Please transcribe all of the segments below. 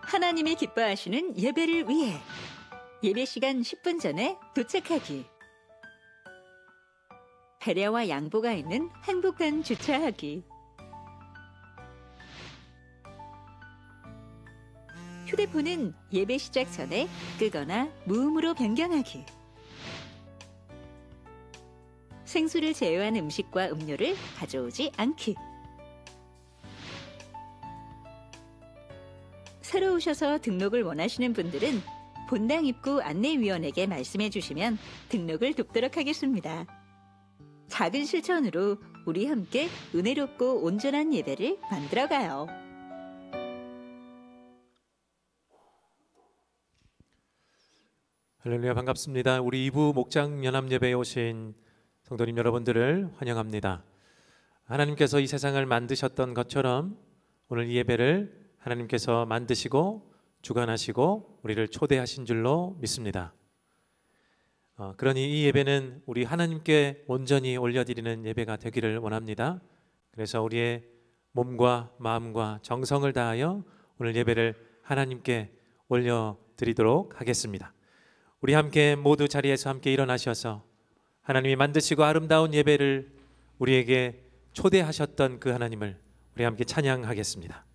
하나님이 기뻐하시는 예배를 위해 예배 시간 10분 전에 도착하기. 배려와 양보가 있는 행복한 주차하기. 휴대폰은 예배 시작 전에 끄거나 무음으로 변경하기. 생수를 제외한 음식과 음료를 가져오지 않기. 새로 오셔서 등록을 원하시는 분들은 본당 입구 안내위원에게 말씀해 주시면 등록을 돕도록 하겠습니다. 작은 실천으로 우리 함께 은혜롭고 온전한 예배를 만들어가요. 할렐루야, 반갑습니다. 우리 2부 목장 연합 예배에 오신 성도님 여러분들을 환영합니다. 하나님께서 이 세상을 만드셨던 것처럼 오늘 이 예배를 하나님께서 만드시고 주관하시고 우리를 초대하신 줄로 믿습니다. 그러니 이 예배는 우리 하나님께 온전히 올려드리는 예배가 되기를 원합니다. 그래서 우리의 몸과 마음과 정성을 다하여 오늘 예배를 하나님께 올려드리도록 하겠습니다. 우리 함께 모두 자리에서 함께 일어나셔서 하나님이 만드시고 아름다운 예배를 우리에게 초대하셨던 그 하나님을 우리 함께 찬양하겠습니다.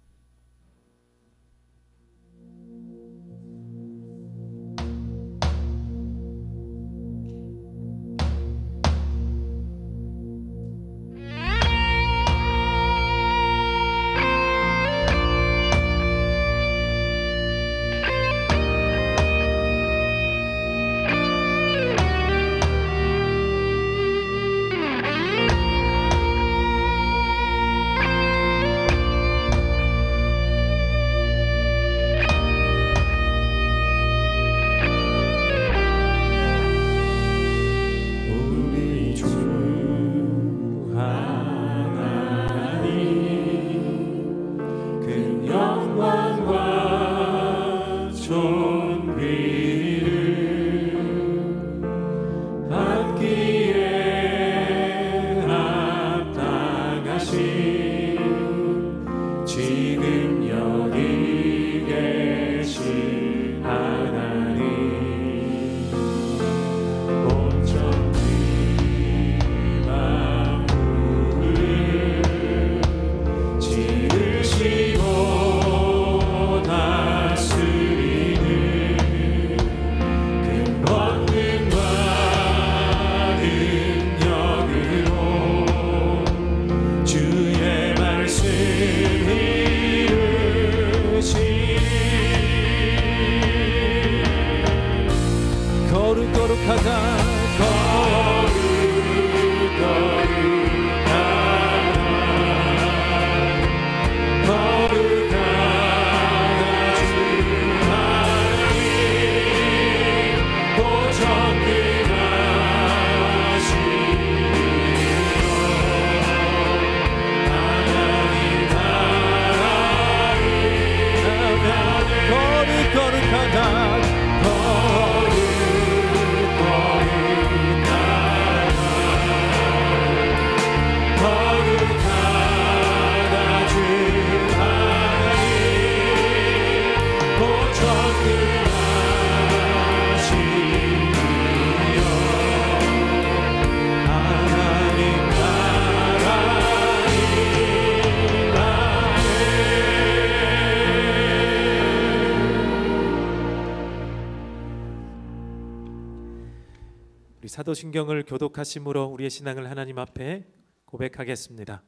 사도신경을 교독하심으로 우리의 신앙을 하나님 앞에 고백하겠습니다.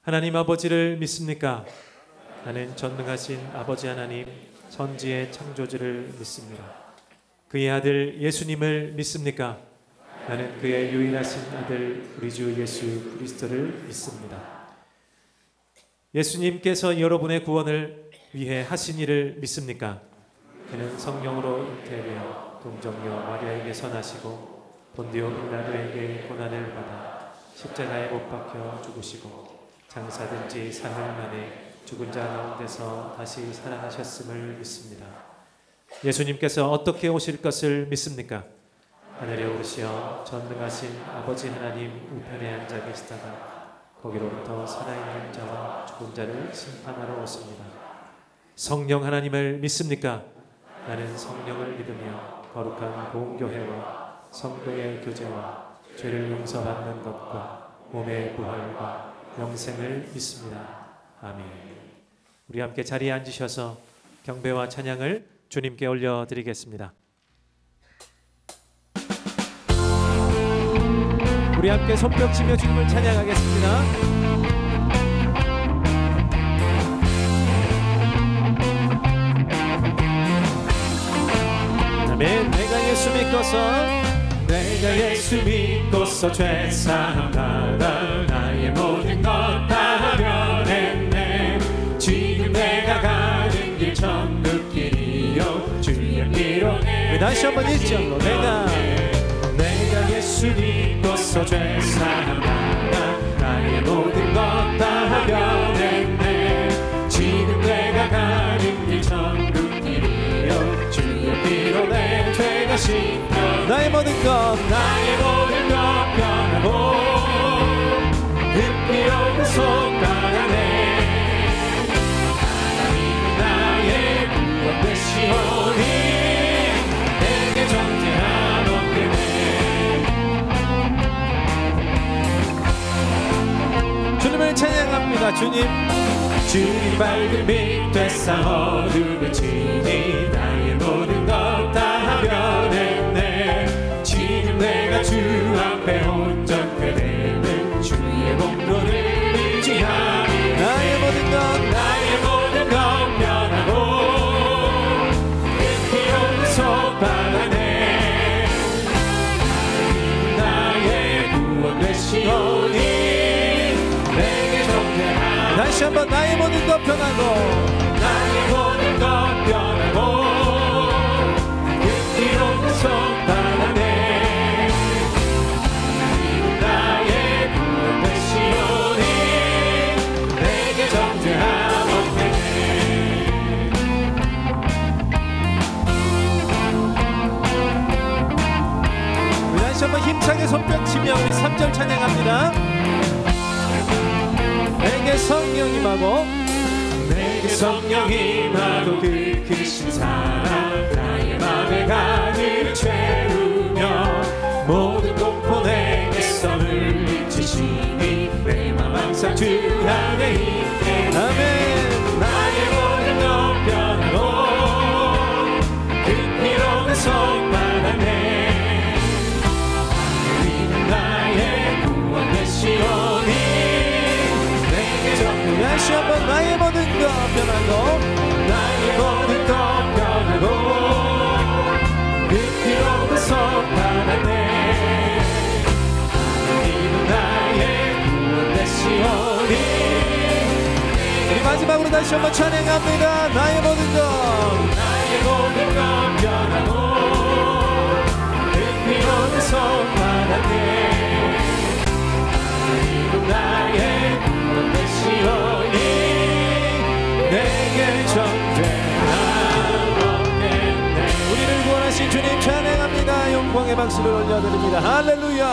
하나님 아버지를 믿습니까? 나는 전능하신 아버지 하나님 천지의 창조주를 믿습니다. 그의 아들 예수님을 믿습니까? 나는 그의 유일하신 아들 우리 주 예수 그리스도를 믿습니다. 예수님께서 여러분의 구원을 위해 하신 일을 믿습니까? 그는 성령으로 잉태되어 동정녀 마리아에게서 나시고 본디오 빌라도에게 고난을 받아 십자가에 못 박혀 죽으시고 장사된 지 사흘 만에 죽은 자 가운데서 다시 살아나셨음을 믿습니다. 예수님께서 어떻게 오실 것을 믿습니까? 하늘에 오르시어 전능하신 아버지 하나님 우편에 앉아 계시다가 거기로부터 살아있는 자와 죽은 자를 심판하러 오십니다. 성령 하나님을 믿습니까? 나는 성령을 믿으며 거룩한 공교회와 성도의 교제와 죄를 용서받는 것과 몸의 부활과 영생을 믿습니다. 아멘. 우리 함께 자리에 앉으셔서 경배와 찬양을 주님께 올려드리겠습니다. 우리 함께 손뼉치며 주님을 찬양하겠습니다. 아멘. 내가 예수 믿고서 죄사함 받아 나의 모든 것 다 변했네. 지금 내가 가는 길 천국 길이요 주의 피로 다시 한번 1절로 내가 예수 믿고서 죄사함 받아 나의 모든 것 다 변했네. 지금 내가 가는 길 천국 길이요 주의 피로 내 죄가 씻겨 나의 모든 것 변하고 그 피로 구속받았네. 하나님은 나의 구원 되시오니 내게 존재한 없겠네. 주님을 찬양합니다. 주님 밝은 빛 되사 어둠을 치니 나의 모든 것 다 변했네. 지금 내가 주 앞에 온전케 되는 주의 공로를 의지하니 나의 모든 것 변하고 그 피로 구속받았네. 나의 구원 되시오니 내게 존재하니 다시 한번 나의 모든 것 변하고 나의 모든 것 변하고 그 피로 구속받았네. 나의 구원 되시오니 내게 존재하옵네. 우리 다시 한번 힘차게 손뼉치며 우리 3절 찬양합니다. 내게 성령 임하고 그 크신 사랑 나의 맘에 가득 채우며 모든 공포 내게서 물리치시니 내 맘 항상 주 안에 있게. 아멘. 나의 모든 것 변하고 그 피로 구속받았네. 하나님은 나의 구원 되시오니 다시 한번 나의 모든 것 변하고 나의 모든 것 변하고 그 피로 구속받았네. 하나님은 나의 구원 되시오니. 우리 마지막으로 다시 한번 찬양합니다. 나의 모든 것 변하고 그 피로 구속받았네. 하나님은 나의 구원 되시오니 내게 존재하옵겠네. 우리를 구원하신 주님 찬양합니다. 영광의 박수를 올려드립니다. 할렐루야.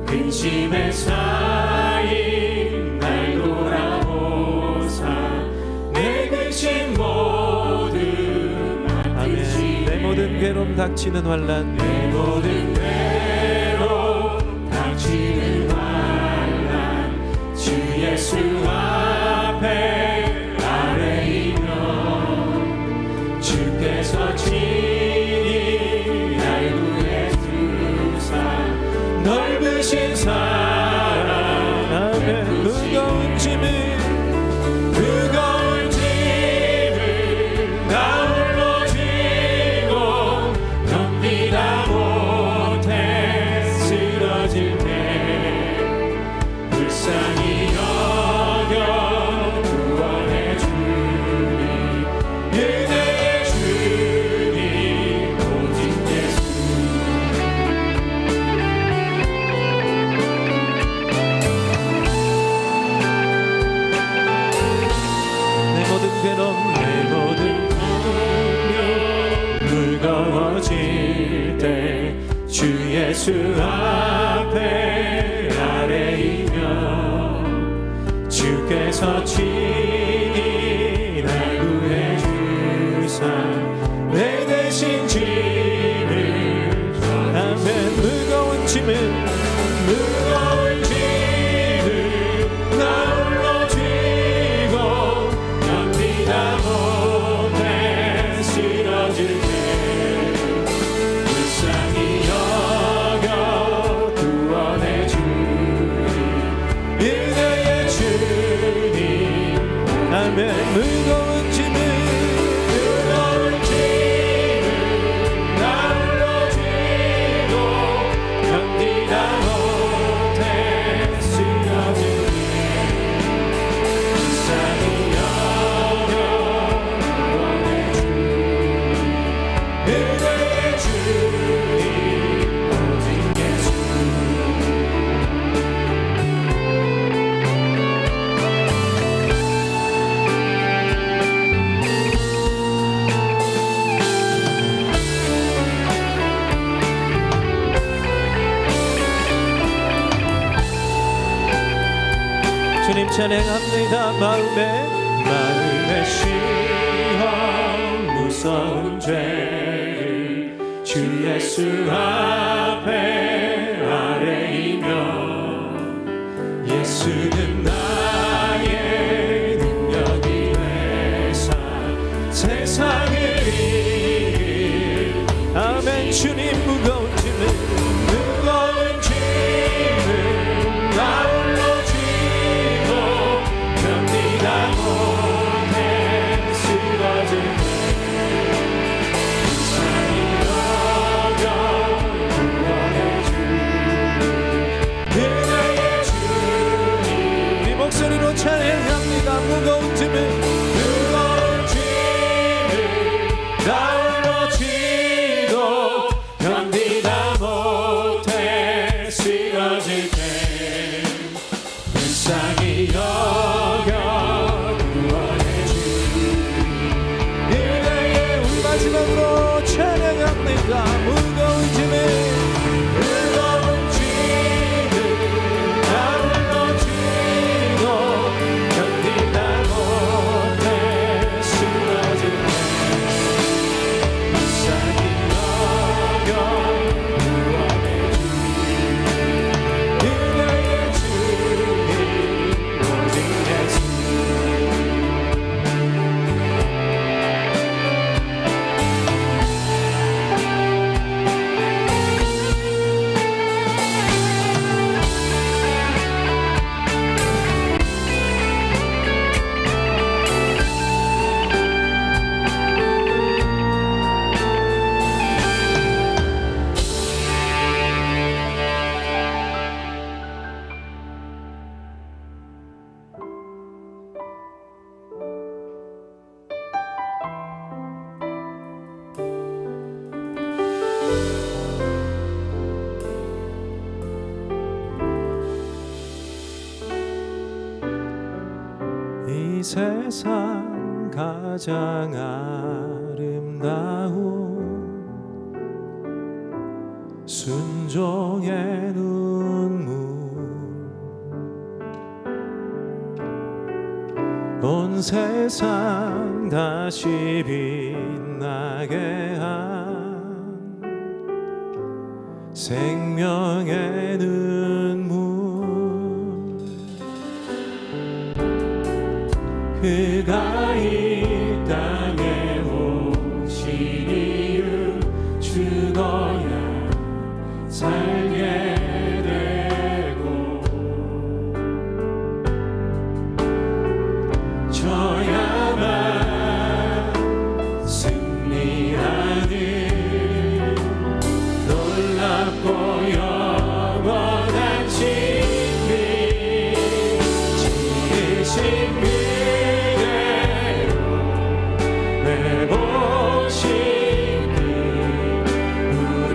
근심에 쌓인 날 돌아보사 내 근심 모든 아멘. 내 모든 괴로움 닥치는 환난 내 모든 괴로움 닥치는 환난 주 예수 앞에 아뢰이며 주께서 친히 날 구해 주사 넓으신 사랑 아멘. 무거운 짐을 나 홀로 지고 넘기다 예수 앞에 아래이며 주께서 친히 날 구해 주사 내 대신 짐을 전하면 무거운 짐을 나홀로 지고 견디다 못해 쓰러질 때 불쌍히 여겨 구원해 주니 은혜의 주님 아멘. 무거운 짐을 나홀로 지고 견디다 못해 쓰러질 때 불쌍히 여겨 구원해 주니 은혜의 주님 오직 예수. 주님 찬양합니다. 마음의 시험 무서운 죄를 주 예수 앞에 아래이며 예수는 나의 능력이 되사 세상을 이길 아멘. 주님 무거운 짐을 나홀로 지고 견디다 못해 쓰러질 때 불쌍히 여겨 구원해 주니 은혜의 주님. 이 목소리로 찬양합니다. 무거운 짐을 나홀로 지고 견디다 못해 쓰러질 때 불쌍히 여겨 구원해 주니 은혜의 우리 마지막으로 찬양합니다. 무거운 짐을 나홀로 지고 견디다 못해 쓰러질 때 불쌍히 여겨 구원해 주니 은혜의 주님 오직 예수. 이 세상 가장 아름다운 순종의 눈물 온 세상 다시 빛나게 한 생명의 눈물 그가 이 땅에 오신 이유 죽어야 살게 되고 져야만 승리하는 놀랍고 영원한 진리 지으신 그대로 내보신 그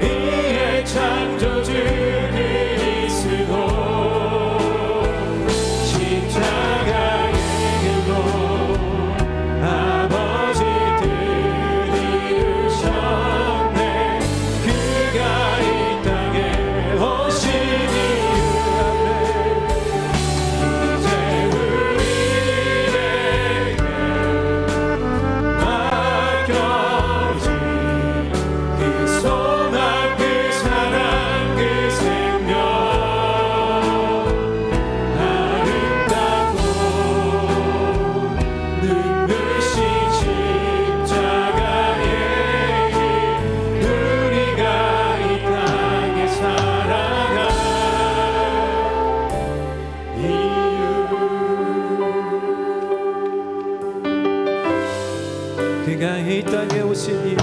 그가 이 땅에 오신 이유,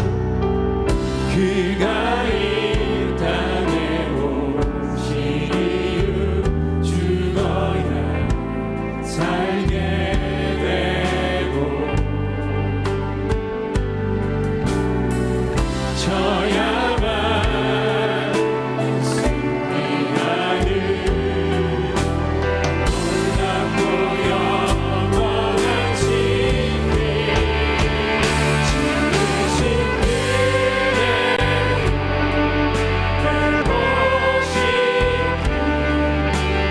그가 이 땅에 오신 이유, 죽어야 살게 되고 져야만 승리하는 놀랍고 영원한 신비, 지으신 그대 회복시키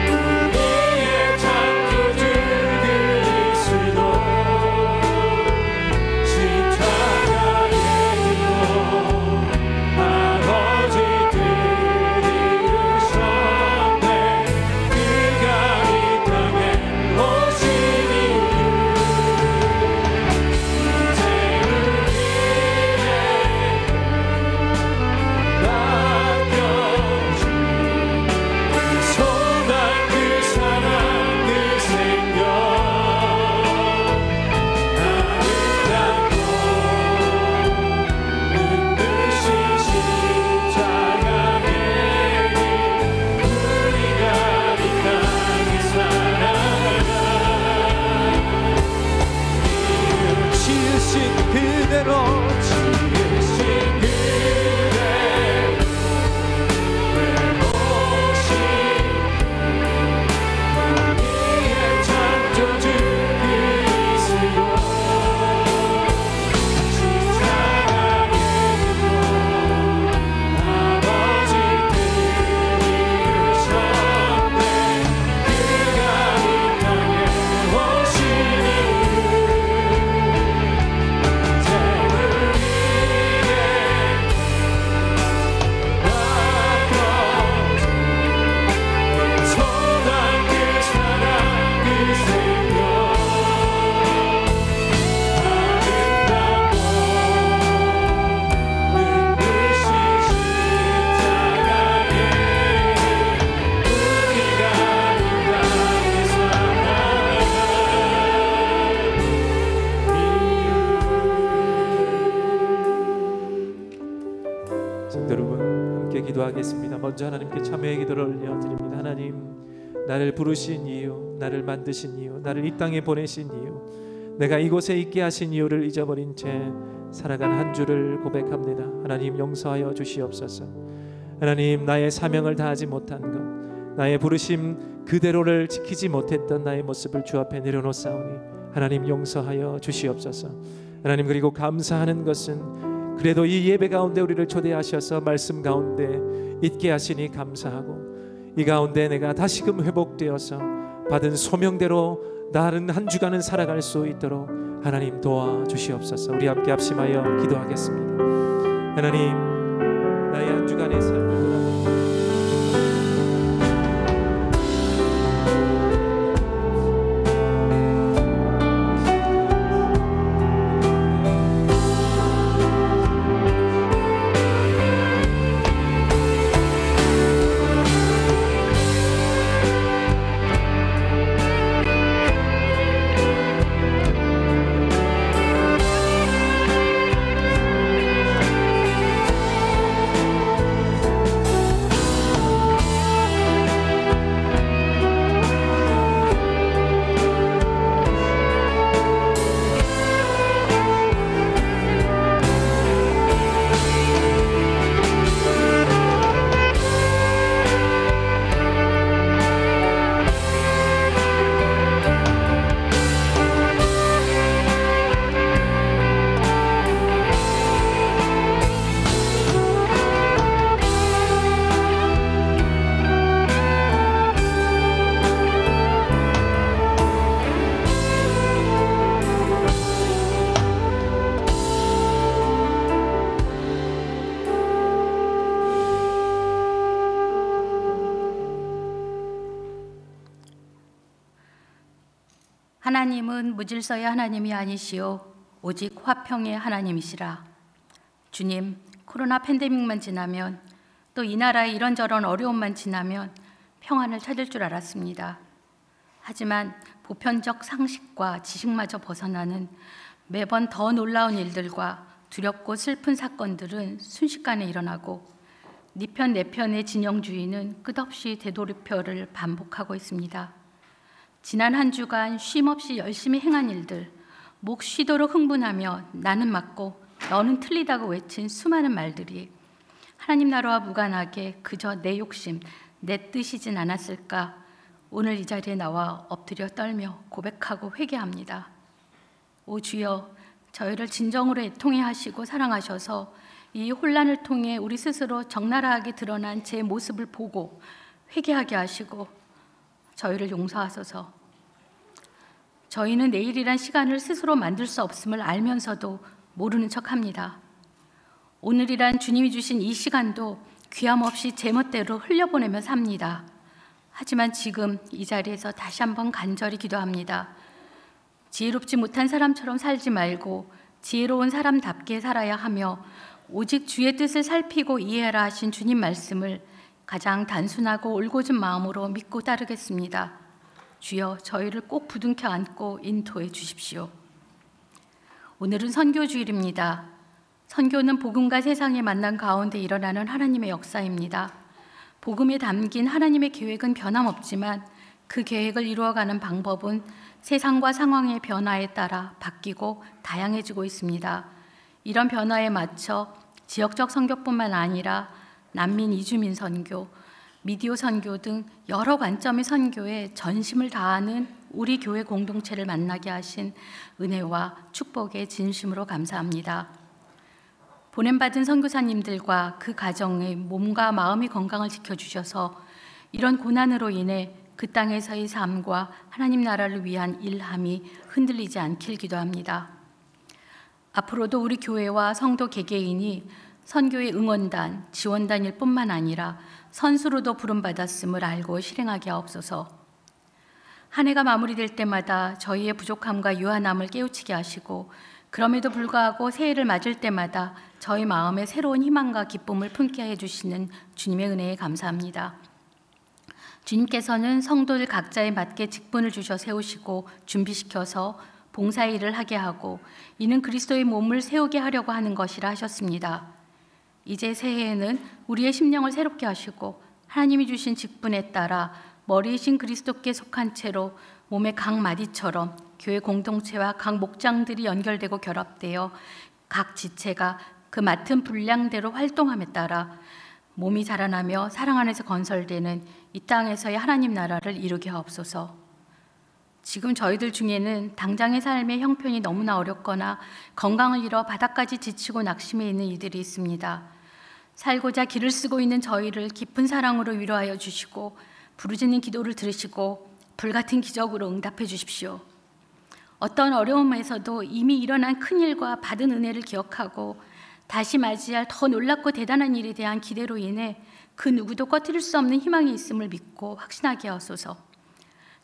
우리의 창조주 그리스도 십자가에 죽어 아버지 들으셨네. 그가 이 땅에 오신 이유, 이제 우리에게 맡겨진 그 소망, 그 사랑, 그 생명, 아름답고 눈부신 십자가의 길, 우리가 이 땅에 살아가 지으신 그대로 지으신 그대 회복시 우리의 창조주 그리스도 십자가에 죽어 아버지 들으셨네. 그가 이 땅에 오신 이유, 이제 우리에게 맡겨진 그 소망, 그 사랑, 그 생명, 아름답고 눈부신 십자가의 길, 우리가 이 땅에 살아가 성도 여러분, 함께 기도하겠습니다. 먼저 하나님께 참여의 기도를 올려드립니다. 하나님, 나를 부르신 이유, 나를 만드신 이유, 나를 이 땅에 보내신 이유, 내가 이곳에 있게 하신 이유를 잊어버린 채 살아간 한 주를 고백합니다. 하나님, 용서하여 주시옵소서. 하나님, 나의 사명을 다하지 못한 것, 나의 부르심 그대로를 지키지 못했던 나의 모습을 주 앞에 내려놓사오니 하나님, 용서하여 주시옵소서. 하나님, 그리고 감사하는 것은 그래도 이 예배 가운데 우리를 초대하셔서 말씀 가운데 있게 하시니 감사하고, 이 가운데 내가 다시금 회복되어서 받은 소명대로 다른 한 주간은 살아갈 수 있도록 하나님 도와주시옵소서. 우리 함께 합심하여 기도하겠습니다. 하나님, 나의 한 주간의 삶을 돌아보니 하나님은 무질서의 하나님이 아니시오 오직 화평의 하나님이시라. 주님, 코로나 팬데믹만 지나면, 또 이 나라의 이런저런 어려움만 지나면 평안을 찾을 줄 알았습니다. 하지만 보편적 상식과 지식마저 벗어나는 매번 더 놀라운 일들과 두렵고 슬픈 사건들은 순식간에 일어나고 네 편 내 편의 진영주의는 끝없이 되돌이표를 반복하고 있습니다. 지난 한 주간 쉼없이 열심히 행한 일들, 목 쉬도록 흥분하며 나는 맞고 너는 틀리다고 외친 수많은 말들이 하나님 나라와 무관하게 그저 내 욕심, 내 뜻이진 않았을까? 오늘 이 자리에 나와 엎드려 떨며 고백하고 회개합니다. 오 주여, 저희를 진정으로 애통해 하시고 사랑하셔서 이 혼란을 통해 우리 스스로 적나라하게 드러난 제 모습을 보고 회개하게 하시고 저희를 용서하소서. 저희는 내일이란 시간을 스스로 만들 수 없음을 알면서도 모르는 척합니다. 오늘이란 주님이 주신 이 시간도 귀함없이 제멋대로 흘려보내며 삽니다. 하지만 지금 이 자리에서 다시 한번 간절히 기도합니다. 지혜롭지 못한 사람처럼 살지 말고 지혜로운 사람답게 살아야 하며 오직 주의 뜻을 살피고 이해하라 하신 주님 말씀을 가장 단순하고 올곧은 마음으로 믿고 따르겠습니다. 주여, 저희를 꼭 부둥켜 안고 인도해 주십시오. 오늘은 선교주일입니다. 선교는 복음과 세상의 만남 가운데 일어나는 하나님의 역사입니다. 복음에 담긴 하나님의 계획은 변함없지만 그 계획을 이루어가는 방법은 세상과 상황의 변화에 따라 바뀌고 다양해지고 있습니다. 이런 변화에 맞춰 지역적 선교뿐만 아니라 난민 이주민 선교, 미디어 선교 등 여러 관점의 선교에 전심을 다하는 우리 교회 공동체를 만나게 하신 은혜와 축복에 진심으로 감사합니다. 보냄받은 선교사님들과 그 가정의 몸과 마음의 건강을 지켜주셔서 이런 고난으로 인해 그 땅에서의 삶과 하나님 나라를 위한 일함이 흔들리지 않길 기도합니다. 앞으로도 우리 교회와 성도 개개인이 선교의 응원단, 지원단일 뿐만 아니라 선수로도 부름받았음을 알고 실행하게 하옵소서. 한 해가 마무리될 때마다 저희의 부족함과 유한함을 깨우치게 하시고 그럼에도 불구하고 새해를 맞을 때마다 저희 마음에 새로운 희망과 기쁨을 품게 해주시는 주님의 은혜에 감사합니다. 주님께서는 성도들 각자에 맞게 직분을 주셔 세우시고 준비시켜서 봉사의 일을 하게 하고 이는 그리스도의 몸을 세우게 하려고 하는 것이라 하셨습니다. 이제 새해에는 우리의 심령을 새롭게 하시고 하나님이 주신 직분에 따라 머리이신 그리스도께 속한 채로 몸의 각 마디처럼 교회 공동체와 각 목장들이 연결되고 결합되어 각 지체가 그 맡은 분량대로 활동함에 따라 몸이 자라나며 사랑 안에서 건설되는 이 땅에서의 하나님 나라를 이루게 하옵소서. 지금 저희들 중에는 당장의 삶의 형편이 너무나 어렵거나 건강을 잃어 바닥까지 지치고 낙심해 있는 이들이 있습니다. 살고자 길을 쓰고 있는 저희를 깊은 사랑으로 위로하여 주시고 부르짖는 기도를 들으시고 불같은 기적으로 응답해 주십시오. 어떤 어려움에서도 이미 일어난 큰일과 받은 은혜를 기억하고 다시 맞이할 더 놀랍고 대단한 일에 대한 기대로 인해 그 누구도 꺼뜨릴 수 없는 희망이 있음을 믿고 확신하게 하소서.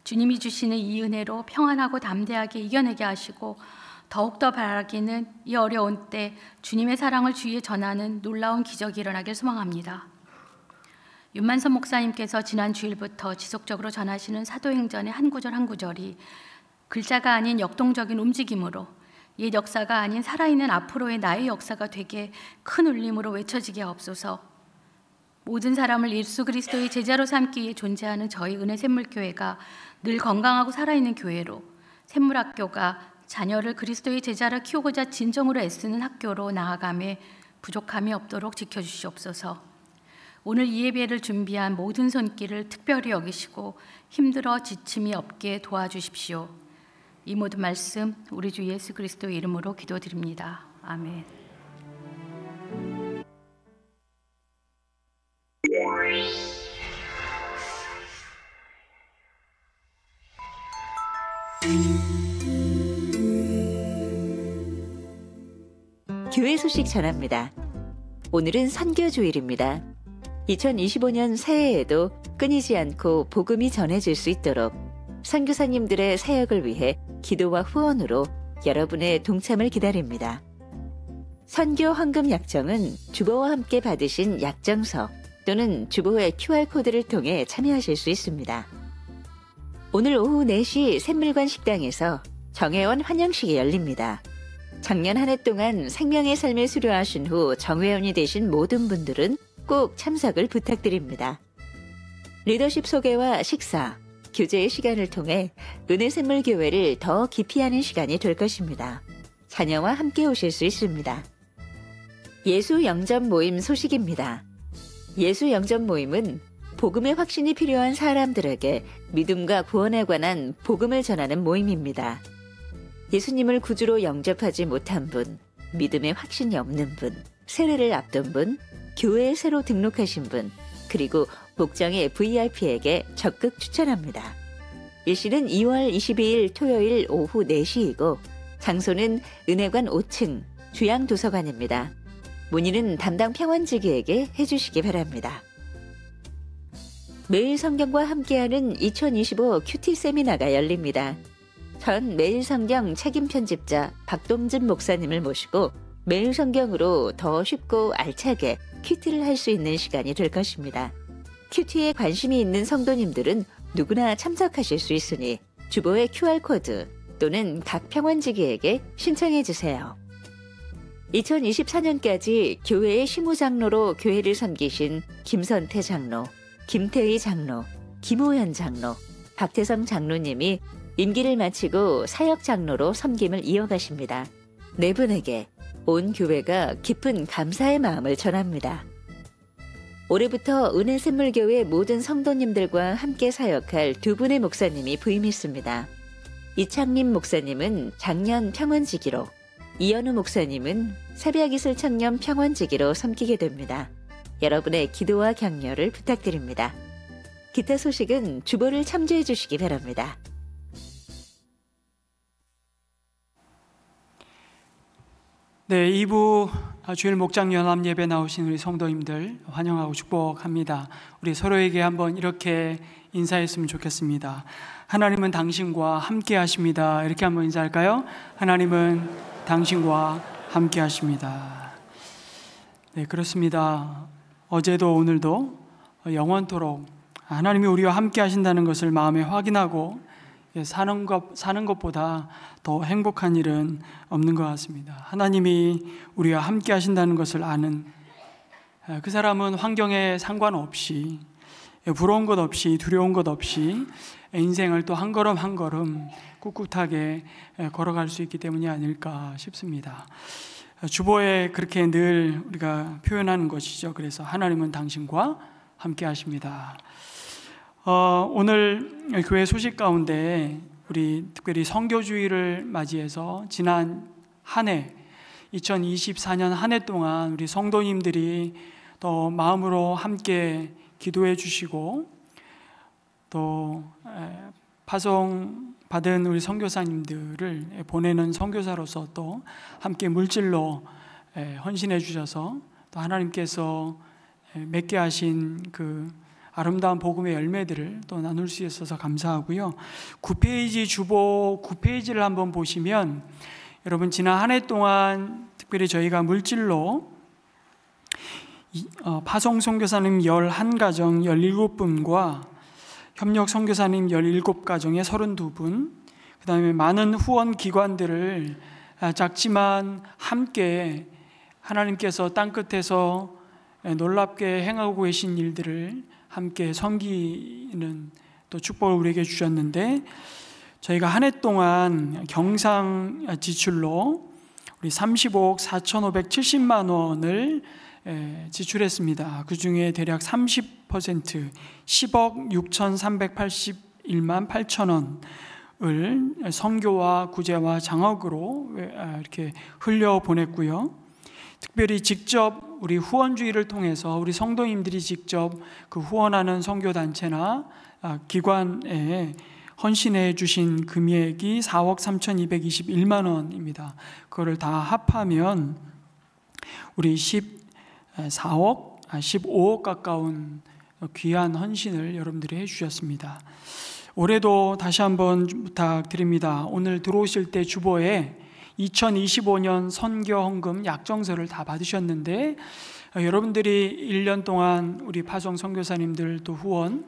주님이 주시는 이 은혜로 평안하고 담대하게 이겨내게 하시고 더욱더 바라기는 이 어려운 때 주님의 사랑을 주위에 전하는 놀라운 기적이 일어나길 소망합니다. 윤만선 목사님께서 지난 주일부터 지속적으로 전하시는 사도행전의 한 구절 한 구절이 글자가 아닌 역동적인 움직임으로 옛 역사가 아닌 살아있는 앞으로의 나의 역사가 되게 큰 울림으로 외쳐지게 하옵소서. 모든 사람을 예수 그리스도의 제자로 삼기 위해 존재하는 저희 은혜 샘물교회가 늘 건강하고 살아있는 교회로, 샘물학교가 자녀를 그리스도의 제자로 키우고자 진정으로 애쓰는 학교로 나아가며 부족함이 없도록 지켜주시옵소서. 오늘 이 예배를 준비한 모든 손길을 특별히 여기시고 힘들어 지침이 없게 도와주십시오. 이 모든 말씀 우리 주 예수 그리스도의 이름으로 기도드립니다. 아멘. 교회 소식 전합니다. 오늘은 선교주일입니다. 2025년 새해에도 끊이지 않고 복음이 전해질 수 있도록 선교사님들의 사역을 위해 기도와 후원으로 여러분의 동참을 기다립니다. 선교 헌금 약정은 주보와 함께 받으신 약정서 또는 주보의 QR코드를 통해 참여하실 수 있습니다. 오늘 오후 4시 샘물관 식당에서 정회원 환영식이 열립니다. 작년 한 해 동안 생명의 삶을 수료하신 후 정회원이 되신 모든 분들은 꼭 참석을 부탁드립니다. 리더십 소개와 식사, 교제의 시간을 통해 은혜샘물교회를 더 깊이 아는 시간이 될 것입니다. 자녀와 함께 오실 수 있습니다. 예수 영접 모임 소식입니다. 예수 영접 모임은 복음의 확신이 필요한 사람들에게 믿음과 구원에 관한 복음을 전하는 모임입니다. 예수님을 구주로 영접하지 못한 분, 믿음의 확신이 없는 분, 세례를 앞둔 분, 교회에 새로 등록하신 분, 그리고 목장의 VIP에게 적극 추천합니다. 일시는 2월 22일 토요일 오후 4시이고 장소는 은혜관 5층 주양도서관입니다. 문의는 담당 평원지기에게 해주시기 바랍니다. 매일 성경과 함께하는 2025 큐티 세미나가 열립니다. 전 매일 성경 책임 편집자 박동진 목사님을 모시고 매일 성경으로 더 쉽고 알차게 큐티를 할 수 있는 시간이 될 것입니다. 큐티에 관심이 있는 성도님들은 누구나 참석하실 수 있으니 주보의 QR코드 또는 각 평원지기에게 신청해 주세요. 2024년까지 교회의 시무장로로 교회를 섬기신 김선태 장로, 김태희 장로, 김호연 장로, 박태성 장로님이 임기를 마치고 사역 장로로 섬김을 이어가십니다. 네 분에게 온 교회가 깊은 감사의 마음을 전합니다. 올해부터 은혜샘물교회 모든 성도님들과 함께 사역할 두 분의 목사님이 부임했습니다. 이창림 목사님은 작년 평원지기로, 이현우 목사님은 새벽이슬 청년 평원지기로 섬기게 됩니다. 여러분의 기도와 격려를 부탁드립니다. 기타 소식은 주보를 참조해 주시기 바랍니다. 네, 2부 주일 목장 연합 예배 나오신 우리 성도님들 환영하고 축복합니다. 우리 서로에게 한번 이렇게 인사했으면 좋겠습니다. 하나님은 당신과 함께 하십니다. 이렇게 한번 인사할까요? 하나님은 당신과 함께 하십니다. 네, 그렇습니다. 어제도 오늘도 영원토록 하나님이 우리와 함께 하신다는 것을 마음에 확인하고 사는 것보다 더 행복한 일은 없는 것 같습니다. 하나님이 우리와 함께 하신다는 것을 아는 그 사람은 환경에 상관없이, 부러운 것 없이, 두려운 것 없이 인생을 또 한 걸음 한 걸음 꿋꿋하게 걸어갈 수 있기 때문이 아닐까 싶습니다. 주보에 그렇게 늘 우리가 표현하는 것이죠. 그래서 하나님은 당신과 함께 하십니다. 오늘 교회 소식 가운데 우리 특별히 선교주의를 맞이해서 지난 한 해 2024년 한 해 동안 우리 성도님들이 또 마음으로 함께 기도해 주시고 또 파송 받은 우리 선교사님들을 보내는 선교사로서 또 함께 물질로 헌신해 주셔서 또 하나님께서 맺게 하신 그 아름다운 복음의 열매들을 또 나눌 수 있어서 감사하고요. 9페이지 주보 9페이지를 한번 보시면 여러분 지난 한 해 동안 특별히 저희가 물질로 파송 선교사님 11가정 17분과 협력 선교사님 17가정에 32분, 그 다음에 많은 후원 기관들을 작지만 함께 하나님께서 땅끝에서 놀랍게 행하고 계신 일들을 함께 섬기는 또 축복을 우리에게 주셨는데, 저희가 한 해 동안 경상 지출로 우리 35억 4,570만 원을 지출했습니다. 그 중에 대략 30% 10억 6,381만 8천 원을 선교와 구제와 장학으로 이렇게 흘려보냈고요. 특별히 직접 우리 후원주의를 통해서 우리 성도님들이 직접 그 후원하는 선교단체나 기관에 헌신해 주신 금액이 4억 3,221만 원입니다. 그거를 다 합하면 우리 14억, 15억 가까운 귀한 헌신을 여러분들이 해주셨습니다. 올해도 다시 한번 부탁드립니다. 오늘 들어오실 때 주보에 2025년 선교 헌금 약정서를 다 받으셨는데, 여러분들이 1년 동안 우리 파송 선교사님들 또 후원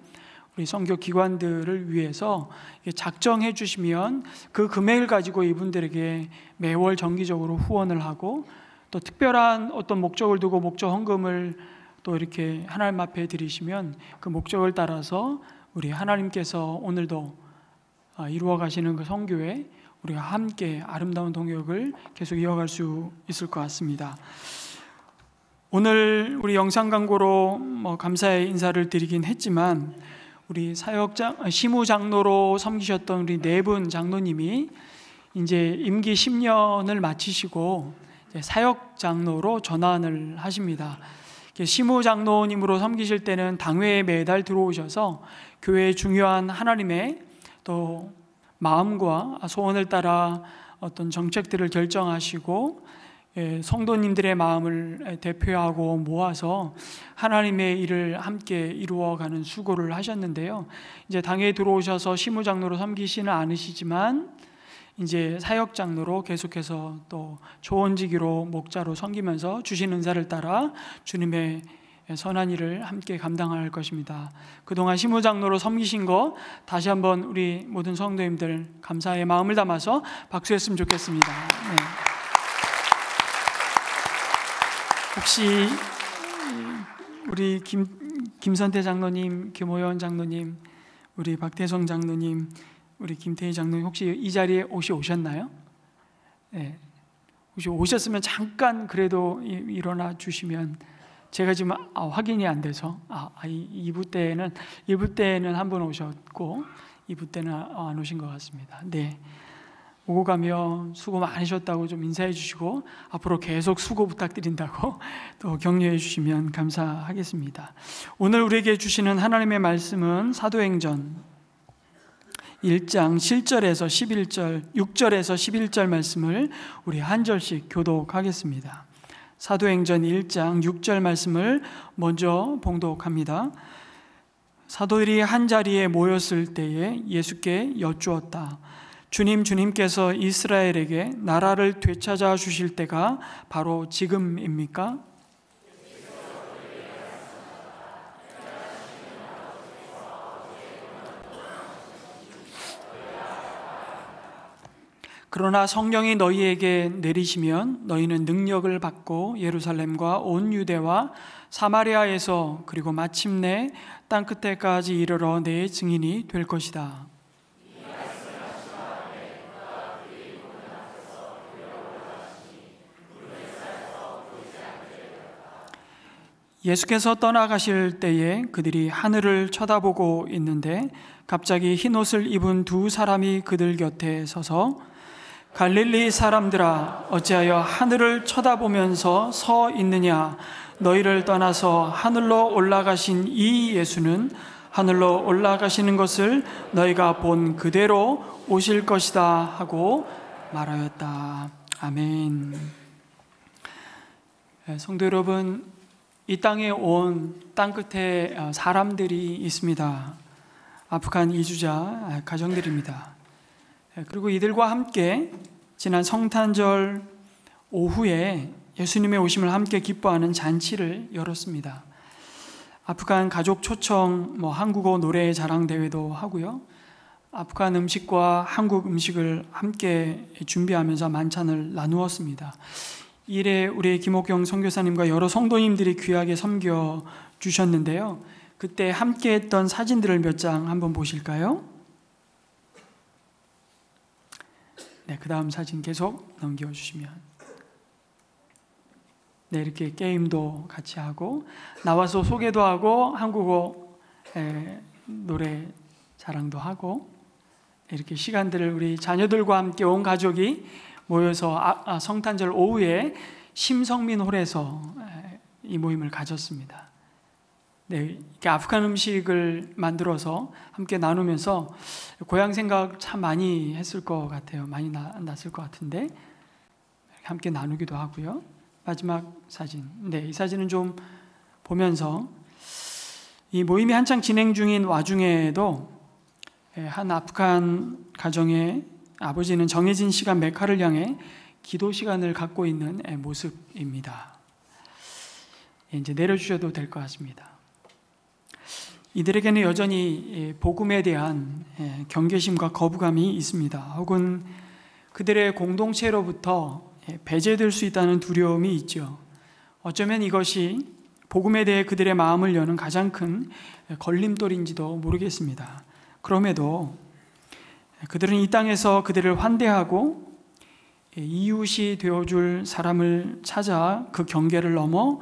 우리 선교 기관들을 위해서 작정해 주시면 그 금액을 가지고 이분들에게 매월 정기적으로 후원을 하고, 또 특별한 어떤 목적을 두고 목적 헌금을 또 이렇게 하나님 앞에 드리시면 그 목적을 따라서 우리 하나님께서 오늘도 이루어 가시는 그 선교에 우리가 함께 아름다운 동역을 계속 이어갈 수 있을 것 같습니다. 오늘 우리 영상 광고로 감사의 인사를 드리긴 했지만, 우리 시무 장로로 섬기셨던 우리 네 분 장로님이 이제 임기 10년을 마치시고 사역 장로로 전환을 하십니다. 시무 장로님으로 섬기실 때는 당회에 매달 들어오셔서 교회의 중요한 하나님의 또 마음과 소원을 따라 어떤 정책들을 결정하시고 성도님들의 마음을 대표하고 모아서 하나님의 일을 함께 이루어가는 수고를 하셨는데요. 이제 당회에 들어오셔서 시무장로로 섬기시는 않으시지만 이제 사역장로로 계속해서 또 조언지기로 목자로 섬기면서 주신 은사를 따라 주님의 선한 일을 함께 감당할 것입니다. 그동안 시무장로로 섬기신 거 다시 한번 우리 모든 성도님들 감사의 마음을 담아서 박수했으면 좋겠습니다. 네. 혹시 우리 김선태 장로님, 김호연 장로님, 우리 박태성 장로님, 우리 김태희 장로님 혹시 이 자리에 혹시 오셨나요? 네. 혹시 오셨으면 잠깐 그래도 일어나 주시면, 제가 지금 확인이 안 돼서 2부 때는 한 분 오셨고 2부 때는 안 오신 것 같습니다. 네. 오고 가면 수고 많으셨다고 좀 인사해 주시고 앞으로 계속 수고 부탁드린다고 또 격려해 주시면 감사하겠습니다. 오늘 우리에게 주시는 하나님의 말씀은 사도행전 1장 7절에서 11절, 6절에서 11절 말씀을 우리 한 절씩 교독하겠습니다. 사도행전 1장 6절 말씀을 먼저 봉독합니다. 사도들이 한 자리에 모였을 때에 예수께 여쭈었다. 주님께서 이스라엘에게 나라를 되찾아 주실 때가 바로 지금입니까? 그러나 성령이 너희에게 내리시면 너희는 능력을 받고 예루살렘과 온 유대와 사마리아에서 그리고 마침내 땅끝에까지 이르러 내 증인이 될 것이다. 예수께서 떠나가실 때에 그들이 하늘을 쳐다보고 있는데 갑자기 흰옷을 입은 두 사람이 그들 곁에 서서 갈릴리 사람들아 어찌하여 하늘을 쳐다보면서 서 있느냐? 너희를 떠나서 하늘로 올라가신 이 예수는 하늘로 올라가시는 것을 너희가 본 그대로 오실 것이다 하고 말하였다. 아멘. 성도 여러분, 이 땅에 온 땅끝에 사람들이 있습니다. 아프간 이주자 가정들입니다. 그리고 이들과 함께 지난 성탄절 오후에 예수님의 오심을 함께 기뻐하는 잔치를 열었습니다. 아프간 가족 초청 한국어 노래 자랑 대회도 하고요. 아프간 음식과 한국 음식을 함께 준비하면서 만찬을 나누었습니다. 이래 우리 김옥경 선교사님과 여러 성도님들이 귀하게 섬겨 주셨는데요. 그때 함께 했던 사진들을 몇 장 한번 보실까요? 네, 그 다음 사진 계속 넘겨주시면, 네, 이렇게 게임도 같이 하고 나와서 소개도 하고 한국어 노래 자랑도 하고, 이렇게 시간들을 우리 자녀들과 함께 온 가족이 모여서 성탄절 오후에 심성민홀에서 이 모임을 가졌습니다. 네, 이렇게 아프간 음식을 만들어서 함께 나누면서 고향 생각 참 많이 했을 것 같아요. 많이 났을 것 같은데 함께 나누기도 하고요. 마지막 사진, 네, 이 사진은 좀 보면서 이 모임이 한창 진행 중인 와중에도 한 아프간 가정의 아버지는 정해진 시간 메카를 향해 기도 시간을 갖고 있는 모습입니다. 이제 내려주셔도 될 것 같습니다. 이들에게는 여전히 복음에 대한 경계심과 거부감이 있습니다. 혹은 그들의 공동체로부터 배제될 수 있다는 두려움이 있죠. 어쩌면 이것이 복음에 대해 그들의 마음을 여는 가장 큰 걸림돌인지도 모르겠습니다. 그럼에도 그들은 이 땅에서 그들을 환대하고 이웃이 되어줄 사람을 찾아 그 경계를 넘어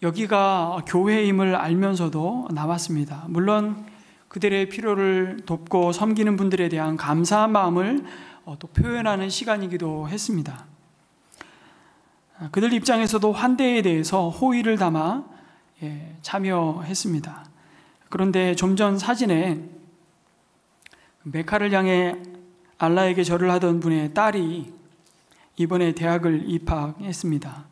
여기가 교회임을 알면서도 나왔습니다. 물론 그들의 필요를 돕고 섬기는 분들에 대한 감사한 마음을 또 표현하는 시간이기도 했습니다. 그들 입장에서도 환대에 대해서 호의를 담아 참여했습니다. 그런데 좀 전 사진에 메카를 향해 알라에게 절을 하던 분의 딸이 이번에 대학을 입학했습니다.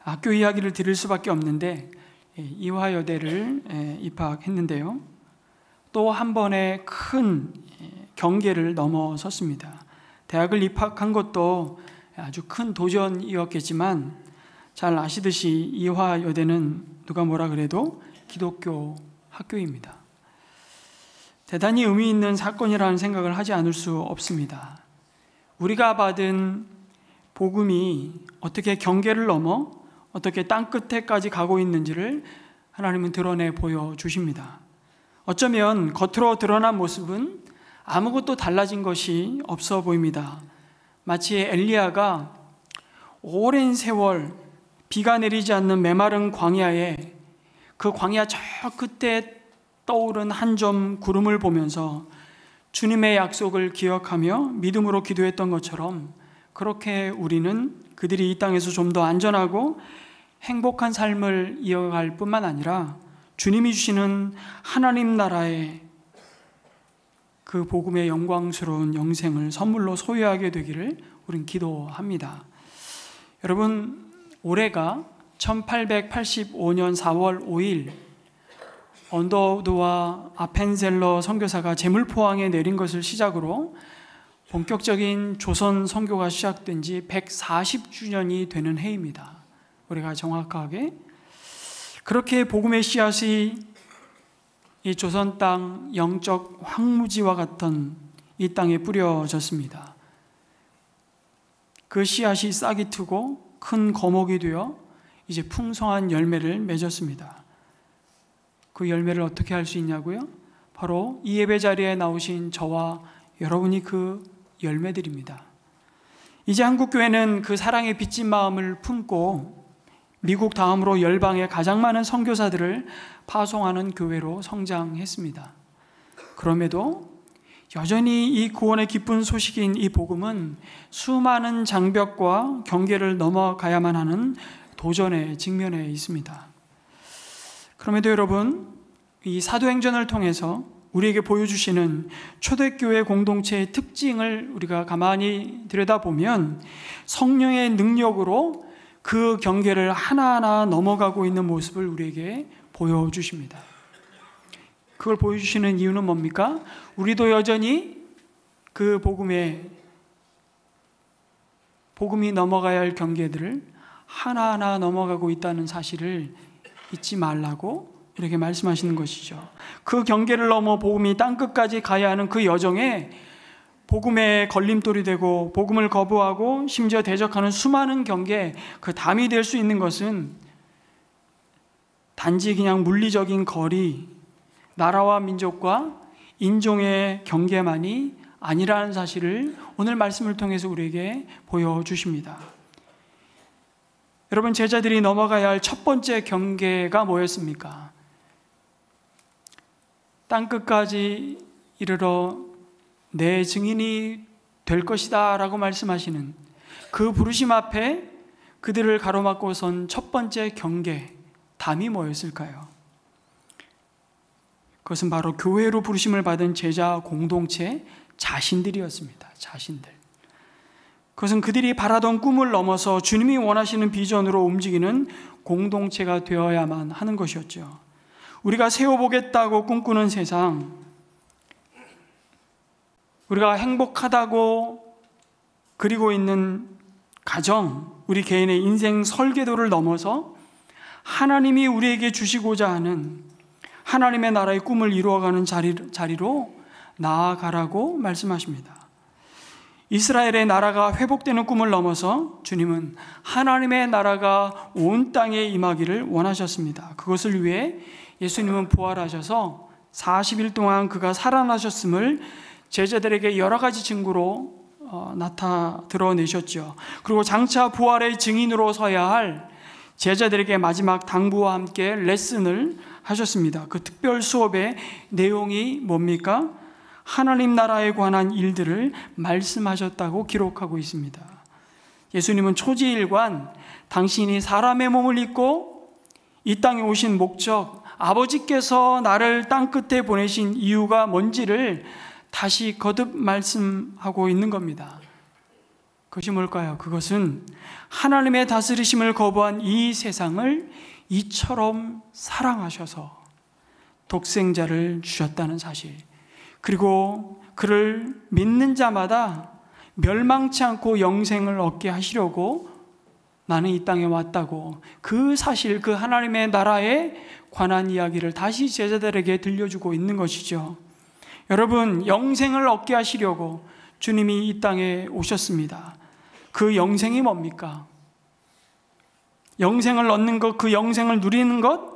학교 이야기를 들을 수밖에 없는데 이화여대를 입학했는데요. 또 한 번의 큰 경계를 넘어섰습니다. 대학을 입학한 것도 아주 큰 도전이었겠지만 잘 아시듯이 이화여대는 누가 뭐라 그래도 기독교 학교입니다. 대단히 의미 있는 사건이라는 생각을 하지 않을 수 없습니다. 우리가 받은 복음이 어떻게 경계를 넘어 어떻게 땅끝에까지 가고 있는지를 하나님은 드러내 보여주십니다. 어쩌면 겉으로 드러난 모습은 아무것도 달라진 것이 없어 보입니다. 마치 엘리야가 오랜 세월 비가 내리지 않는 메마른 광야에 그 광야 저 끝에 떠오른 한 점 구름을 보면서 주님의 약속을 기억하며 믿음으로 기도했던 것처럼 그렇게 우리는 그들이 이 땅에서 좀 더 안전하고 행복한 삶을 이어갈 뿐만 아니라 주님이 주시는 하나님 나라의 그 복음의 영광스러운 영생을 선물로 소유하게 되기를 우린 기도합니다. 여러분, 올해가 1885년 4월 5일 언더우드와 아펜젤러 선교사가 제물포항에 내린 것을 시작으로 본격적인 조선 선교가 시작된 지 140주년이 되는 해입니다. 우리가 정확하게 그렇게 복음의 씨앗이 이 조선 땅 영적 황무지와 같던 이 땅에 뿌려졌습니다. 그 씨앗이 싹이 트고 큰 거목이 되어 이제 풍성한 열매를 맺었습니다. 그 열매를 어떻게 할 수 있냐고요? 바로 이 예배 자리에 나오신 저와 여러분이 그 열매들입니다. 이제 한국교회는 그 사랑의 빚진 마음을 품고 미국 다음으로 열방에 가장 많은 선교사들을 파송하는 교회로 성장했습니다. 그럼에도 여전히 이 구원의 기쁜 소식인 이 복음은 수많은 장벽과 경계를 넘어가야만 하는 도전에 직면해 있습니다. 그럼에도 여러분, 이 사도행전을 통해서 우리에게 보여주시는 초대교회 공동체의 특징을 우리가 가만히 들여다보면 성령의 능력으로 그 경계를 하나하나 넘어가고 있는 모습을 우리에게 보여주십니다. 그걸 보여주시는 이유는 뭡니까? 우리도 여전히 그 복음이 넘어가야 할 경계들을 하나하나 넘어가고 있다는 사실을 잊지 말라고 이렇게 말씀하시는 것이죠. 그 경계를 넘어 복음이 땅끝까지 가야 하는 그 여정에 복음의 걸림돌이 되고 복음을 거부하고 심지어 대적하는 수많은 경계, 그 담이 될 수 있는 것은 단지 그냥 물리적인 거리, 나라와 민족과 인종의 경계만이 아니라는 사실을 오늘 말씀을 통해서 우리에게 보여주십니다. 여러분, 제자들이 넘어가야 할 첫 번째 경계가 뭐였습니까? 땅끝까지 이르러 내 증인이 될 것이다 라고 말씀하시는 그 부르심 앞에 그들을 가로막고 선 첫 번째 경계, 담이 뭐였을까요? 그것은 바로 교회로 부르심을 받은 제자 공동체 자신들이었습니다. 자신들. 그것은 그들이 바라던 꿈을 넘어서 주님이 원하시는 비전으로 움직이는 공동체가 되어야만 하는 것이었죠. 우리가 세워보겠다고 꿈꾸는 세상, 우리가 행복하다고 그리고 있는 가정, 우리 개인의 인생 설계도를 넘어서 하나님이 우리에게 주시고자 하는 하나님의 나라의 꿈을 이루어가는 자리로 나아가라고 말씀하십니다. 이스라엘의 나라가 회복되는 꿈을 넘어서 주님은 하나님의 나라가 온 땅에 임하기를 원하셨습니다. 그것을 위해 예수님은 부활하셔서 40일 동안 그가 살아나셨음을 제자들에게 여러 가지 증거로 드러내셨죠. 그리고 장차 부활의 증인으로 서야 할 제자들에게 마지막 당부와 함께 레슨을 하셨습니다. 그 특별 수업의 내용이 뭡니까? 하나님 나라에 관한 일들을 말씀하셨다고 기록하고 있습니다. 예수님은 초지일관, 당신이 사람의 몸을 입고 이 땅에 오신 목적, 아버지께서 나를 땅끝에 보내신 이유가 뭔지를 다시 거듭 말씀하고 있는 겁니다. 그것이 뭘까요? 그것은 하나님의 다스리심을 거부한 이 세상을 이처럼 사랑하셔서 독생자를 주셨다는 사실, 그리고 그를 믿는 자마다 멸망치 않고 영생을 얻게 하시려고 나는 이 땅에 왔다고, 그 사실, 그 하나님의 나라에 관한 이야기를 다시 제자들에게 들려주고 있는 것이죠. 여러분, 영생을 얻게 하시려고 주님이 이 땅에 오셨습니다. 그 영생이 뭡니까? 영생을 얻는 것, 그 영생을 누리는 것,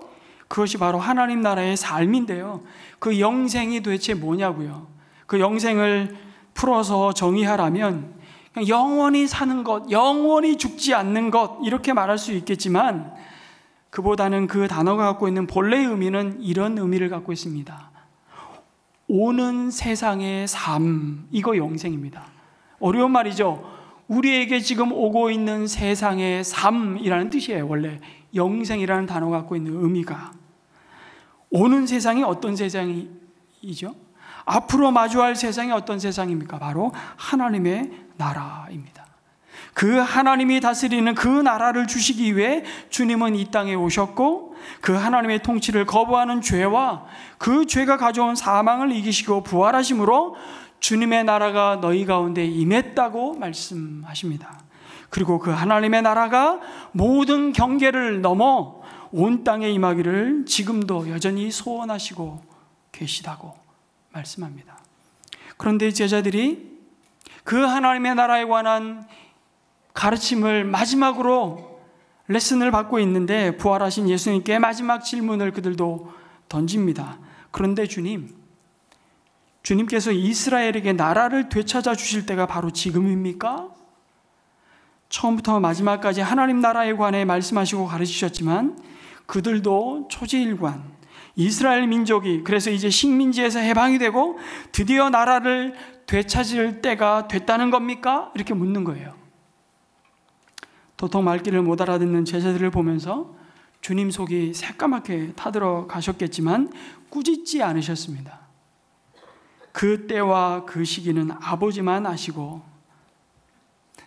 그것이 바로 하나님 나라의 삶인데요. 그 영생이 도대체 뭐냐고요? 그 영생을 풀어서 정의하라면 그냥 영원히 사는 것, 영원히 죽지 않는 것, 이렇게 말할 수 있겠지만 그보다는 그 단어가 갖고 있는 본래의 의미는 이런 의미를 갖고 있습니다. 오는 세상의 삶, 이거 영생입니다. 어려운 말이죠. 우리에게 지금 오고 있는 세상의 삶이라는 뜻이에요. 원래 영생이라는 단어가 갖고 있는 의미가. 오는 세상이 어떤 세상이죠? 앞으로 마주할 세상이 어떤 세상입니까? 바로 하나님의 나라입니다. 그 하나님이 다스리는 그 나라를 주시기 위해 주님은 이 땅에 오셨고, 그 하나님의 통치를 거부하는 죄와 그 죄가 가져온 사망을 이기시고 부활하심으로 주님의 나라가 너희 가운데 임했다고 말씀하십니다. 그리고 그 하나님의 나라가 모든 경계를 넘어 온 땅에 임하기를 지금도 여전히 소원하시고 계시다고 말씀합니다. 그런데 제자들이 그 하나님의 나라에 관한 가르침을 마지막으로 레슨을 받고 있는데 부활하신 예수님께 마지막 질문을 그들도 던집니다. 그런데 주님께서 이스라엘에게 나라를 되찾아 주실 때가 바로 지금입니까? 처음부터 마지막까지 하나님 나라에 관해 말씀하시고 가르치셨지만 그들도 초지일관, 이스라엘 민족이 그래서 이제 식민지에서 해방이 되고 드디어 나라를 되찾을 때가 됐다는 겁니까? 이렇게 묻는 거예요. 도통 말귀를 못 알아듣는 제자들을 보면서 주님 속이 새까맣게 타들어 가셨겠지만 꾸짖지 않으셨습니다. 그 때와 그 시기는 아버지만 아시고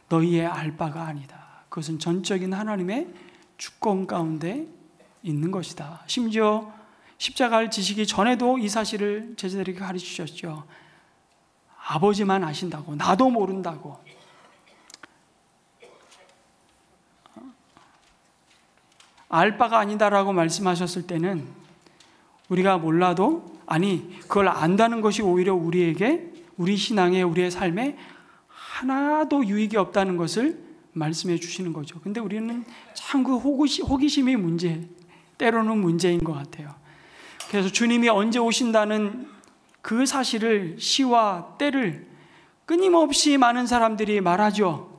너희의 알 바가 아니다. 그것은 전적인 하나님의 주권 가운데 있는 것이다. 심지어 십자가를 지시기 전에도 이 사실을 제자들에게 가르치셨죠. 아버지만 아신다고, 나도 모른다고. 알 바가 아니다라고 말씀하셨을 때는 우리가 몰라도, 아니 그걸 안다는 것이 오히려 우리에게, 우리 신앙에, 우리의 삶에 하나도 유익이 없다는 것을 말씀해 주시는 거죠. 근데 우리는 참 그 호기심이 때로는 문제인 것 같아요. 그래서 주님이 언제 오신다는 그 사실을, 시와 때를 끊임없이 많은 사람들이 말하죠.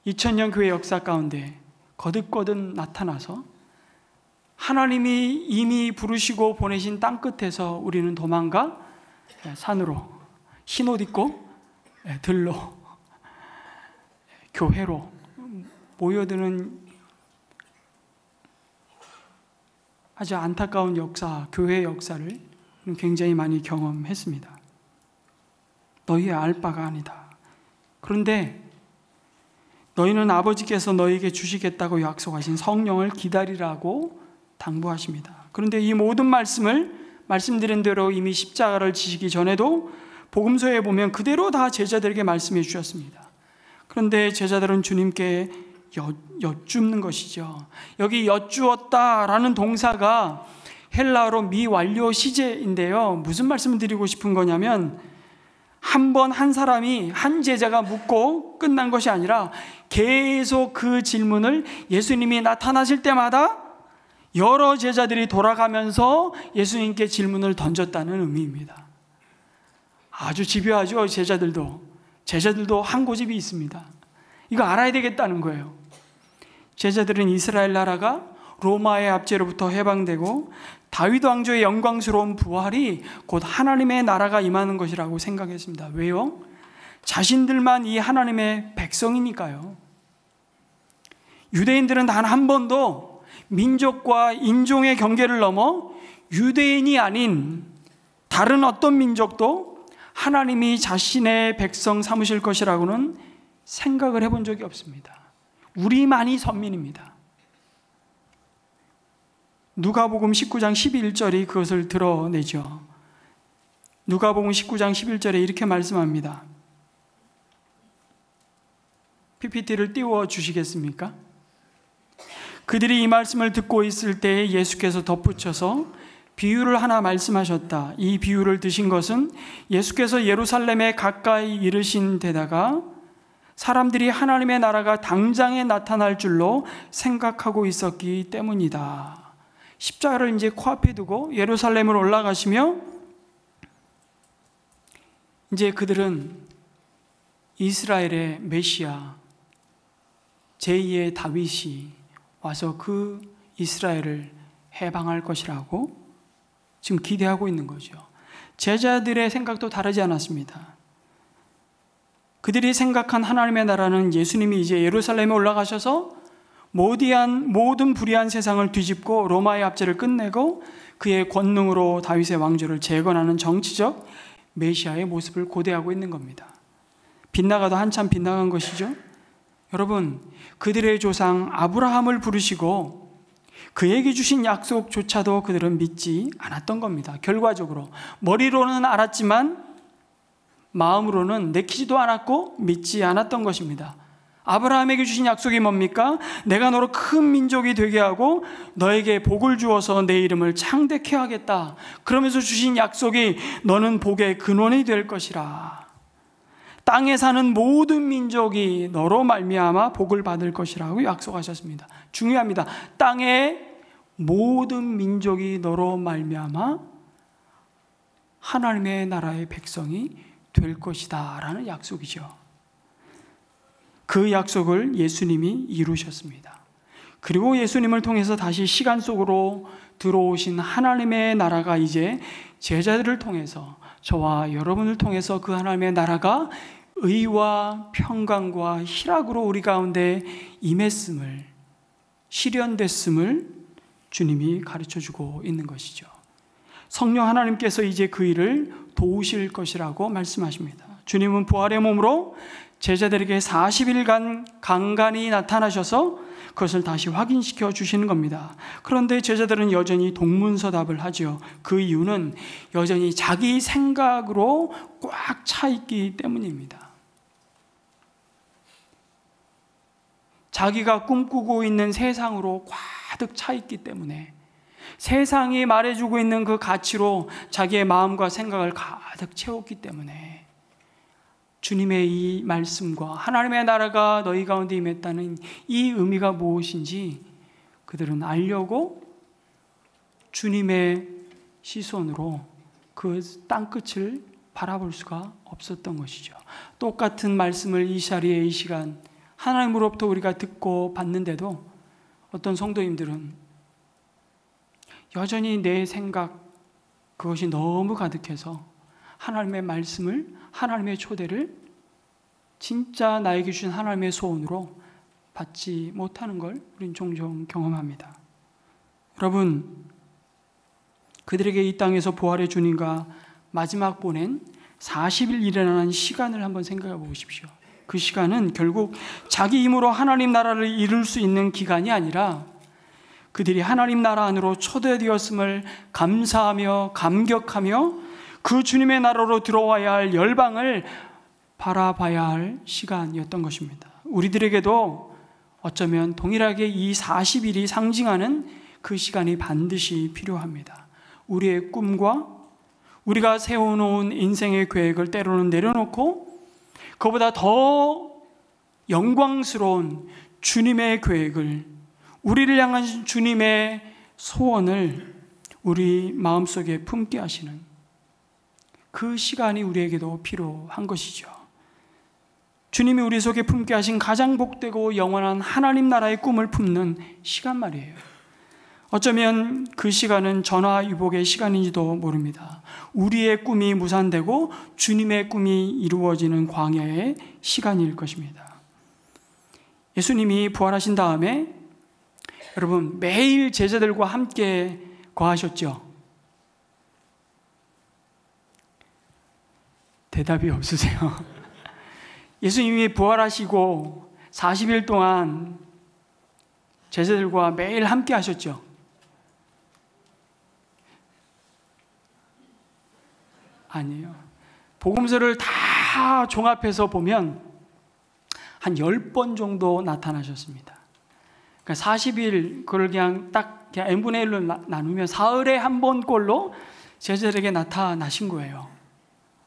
2000년 교회 역사 가운데 거듭거듭 나타나서 하나님이 이미 부르시고 보내신 땅끝에서 우리는 도망가 산으로, 흰옷 입고 들로, 교회로 모여드는 아주 안타까운 역사, 교회의 역사를 굉장히 많이 경험했습니다. 너희의 알 바가 아니다. 그런데 너희는 아버지께서 너희에게 주시겠다고 약속하신 성령을 기다리라고 당부하십니다. 그런데 이 모든 말씀을 말씀드린 대로 이미 십자가를 지시기 전에도 복음서에 보면 그대로 다 제자들에게 말씀해 주셨습니다. 그런데 제자들은 주님께 여쭙는 것이죠. 여기 여쭈었다라는 동사가 헬라어로 미완료 시제인데요. 무슨 말씀을 드리고 싶은 거냐면 한 번 한 사람이 한 제자가 묻고 끝난 것이 아니라 계속 그 질문을 예수님이 나타나실 때마다 여러 제자들이 돌아가면서 예수님께 질문을 던졌다는 의미입니다. 아주 집요하죠. 제자들도 한 고집이 있습니다. 이거 알아야 되겠다는 거예요. 제자들은 이스라엘 나라가 로마의 압제로부터 해방되고 다윗 왕조의 영광스러운 부활이 곧 하나님의 나라가 임하는 것이라고 생각했습니다. 왜요? 자신들만 이 하나님의 백성이니까요. 유대인들은 단 한 번도 민족과 인종의 경계를 넘어 유대인이 아닌 다른 어떤 민족도 하나님이 자신의 백성 삼으실 것이라고는 생각을 해본 적이 없습니다. 우리만이 선민입니다. 누가복음 19장 11절이 그것을 드러내죠. 누가복음 19장 11절에 이렇게 말씀합니다. PPT를 띄워 주시겠습니까? 그들이 이 말씀을 듣고 있을 때 예수께서 덧붙여서 비유를 하나 말씀하셨다. 이 비유를 드신 것은 예수께서 예루살렘에 가까이 이르신 데다가 사람들이 하나님의 나라가 당장에 나타날 줄로 생각하고 있었기 때문이다. 십자가를 이제 코앞에 두고 예루살렘으로 올라가시며 이제 그들은 이스라엘의 메시아 제2의 다윗이 와서 그 이스라엘을 해방할 것이라고 지금 기대하고 있는 거죠. 제자들의 생각도 다르지 않았습니다. 그들이 생각한 하나님의 나라는 예수님이 이제 예루살렘에 올라가셔서 모든 불의한 세상을 뒤집고 로마의 압제를 끝내고 그의 권능으로 다윗의 왕조를 재건하는 정치적 메시아의 모습을 고대하고 있는 겁니다. 빗나가도 한참 빗나간 것이죠. 여러분, 그들의 조상 아브라함을 부르시고 그에게 주신 약속조차도 그들은 믿지 않았던 겁니다. 결과적으로 머리로는 알았지만 마음으로는 내키지도 않았고 믿지 않았던 것입니다. 아브라함에게 주신 약속이 뭡니까? 내가 너로 큰 민족이 되게 하고 너에게 복을 주어서 내 이름을 창대케 하겠다. 그러면서 주신 약속이 너는 복의 근원이 될 것이라. 땅에 사는 모든 민족이 너로 말미암아 복을 받을 것이라고 약속하셨습니다. 중요합니다. 땅의 모든 민족이 너로 말미암아 하나님의 나라의 백성이 될 것이다 라는 약속이죠. 그 약속을 예수님이 이루셨습니다. 그리고 예수님을 통해서 다시 시간 속으로 들어오신 하나님의 나라가 이제 제자들을 통해서 저와 여러분을 통해서 그 하나님의 나라가 의와 평강과 희락으로 우리 가운데 임했음을, 실현됐음을 주님이 가르쳐주고 있는 것이죠. 성령 하나님께서 이제 그 일을 도우실 것이라고 말씀하십니다. 주님은 부활의 몸으로 제자들에게 40일간 간간히 나타나셔서 그것을 다시 확인시켜 주시는 겁니다. 그런데 제자들은 여전히 동문서답을 하죠. 그 이유는 여전히 자기 생각으로 꽉 차 있기 때문입니다. 자기가 꿈꾸고 있는 세상으로 가득 차 있기 때문에 세상이 말해주고 있는 그 가치로 자기의 마음과 생각을 가득 채웠기 때문에 주님의 이 말씀과 하나님의 나라가 너희 가운데 임했다는 이 의미가 무엇인지 그들은 알려고 주님의 시선으로 그 땅끝을 바라볼 수가 없었던 것이죠. 똑같은 말씀을 이 자리에 이 시간 하나님으로부터 우리가 듣고 받는데도 어떤 성도님들은 여전히 내 생각 그것이 너무 가득해서 하나님의 말씀을, 하나님의 초대를 진짜 나에게 주신 하나님의 소원으로 받지 못하는 걸 우린 종종 경험합니다. 여러분, 그들에게 이 땅에서 부활의 주님과 마지막 보낸 40일 일어나는 시간을 한번 생각해 보십시오. 그 시간은 결국 자기 힘으로 하나님 나라를 이룰 수 있는 기간이 아니라 그들이 하나님 나라 안으로 초대되었음을 감사하며 감격하며 그 주님의 나라로 들어와야 할 열방을 바라봐야 할 시간이었던 것입니다. 우리들에게도 어쩌면 동일하게 이 40일이 상징하는 그 시간이 반드시 필요합니다. 우리의 꿈과 우리가 세워놓은 인생의 계획을 때로는 내려놓고 그보다 더 영광스러운 주님의 계획을, 우리를 향한 주님의 소원을 우리 마음속에 품게 하시는 그 시간이 우리에게도 필요한 것이죠. 주님이 우리 속에 품게 하신 가장 복되고 영원한 하나님 나라의 꿈을 품는 시간 말이에요. 어쩌면 그 시간은 전화위복의 시간인지도 모릅니다. 우리의 꿈이 무산되고 주님의 꿈이 이루어지는 광야의 시간일 것입니다. 예수님이 부활하신 다음에 여러분 매일 제자들과 함께 거하셨죠? 대답이 없으세요. 예수님이 부활하시고 40일 동안 제자들과 매일 함께 하셨죠? 아니에요. 복음서를 다 종합해서 보면 한 10번 정도 나타나셨습니다. 그러니까 40일 그걸 그냥 딱 n분의 1로 나누면 사흘에 한 번꼴로 제자들에게 나타나신 거예요.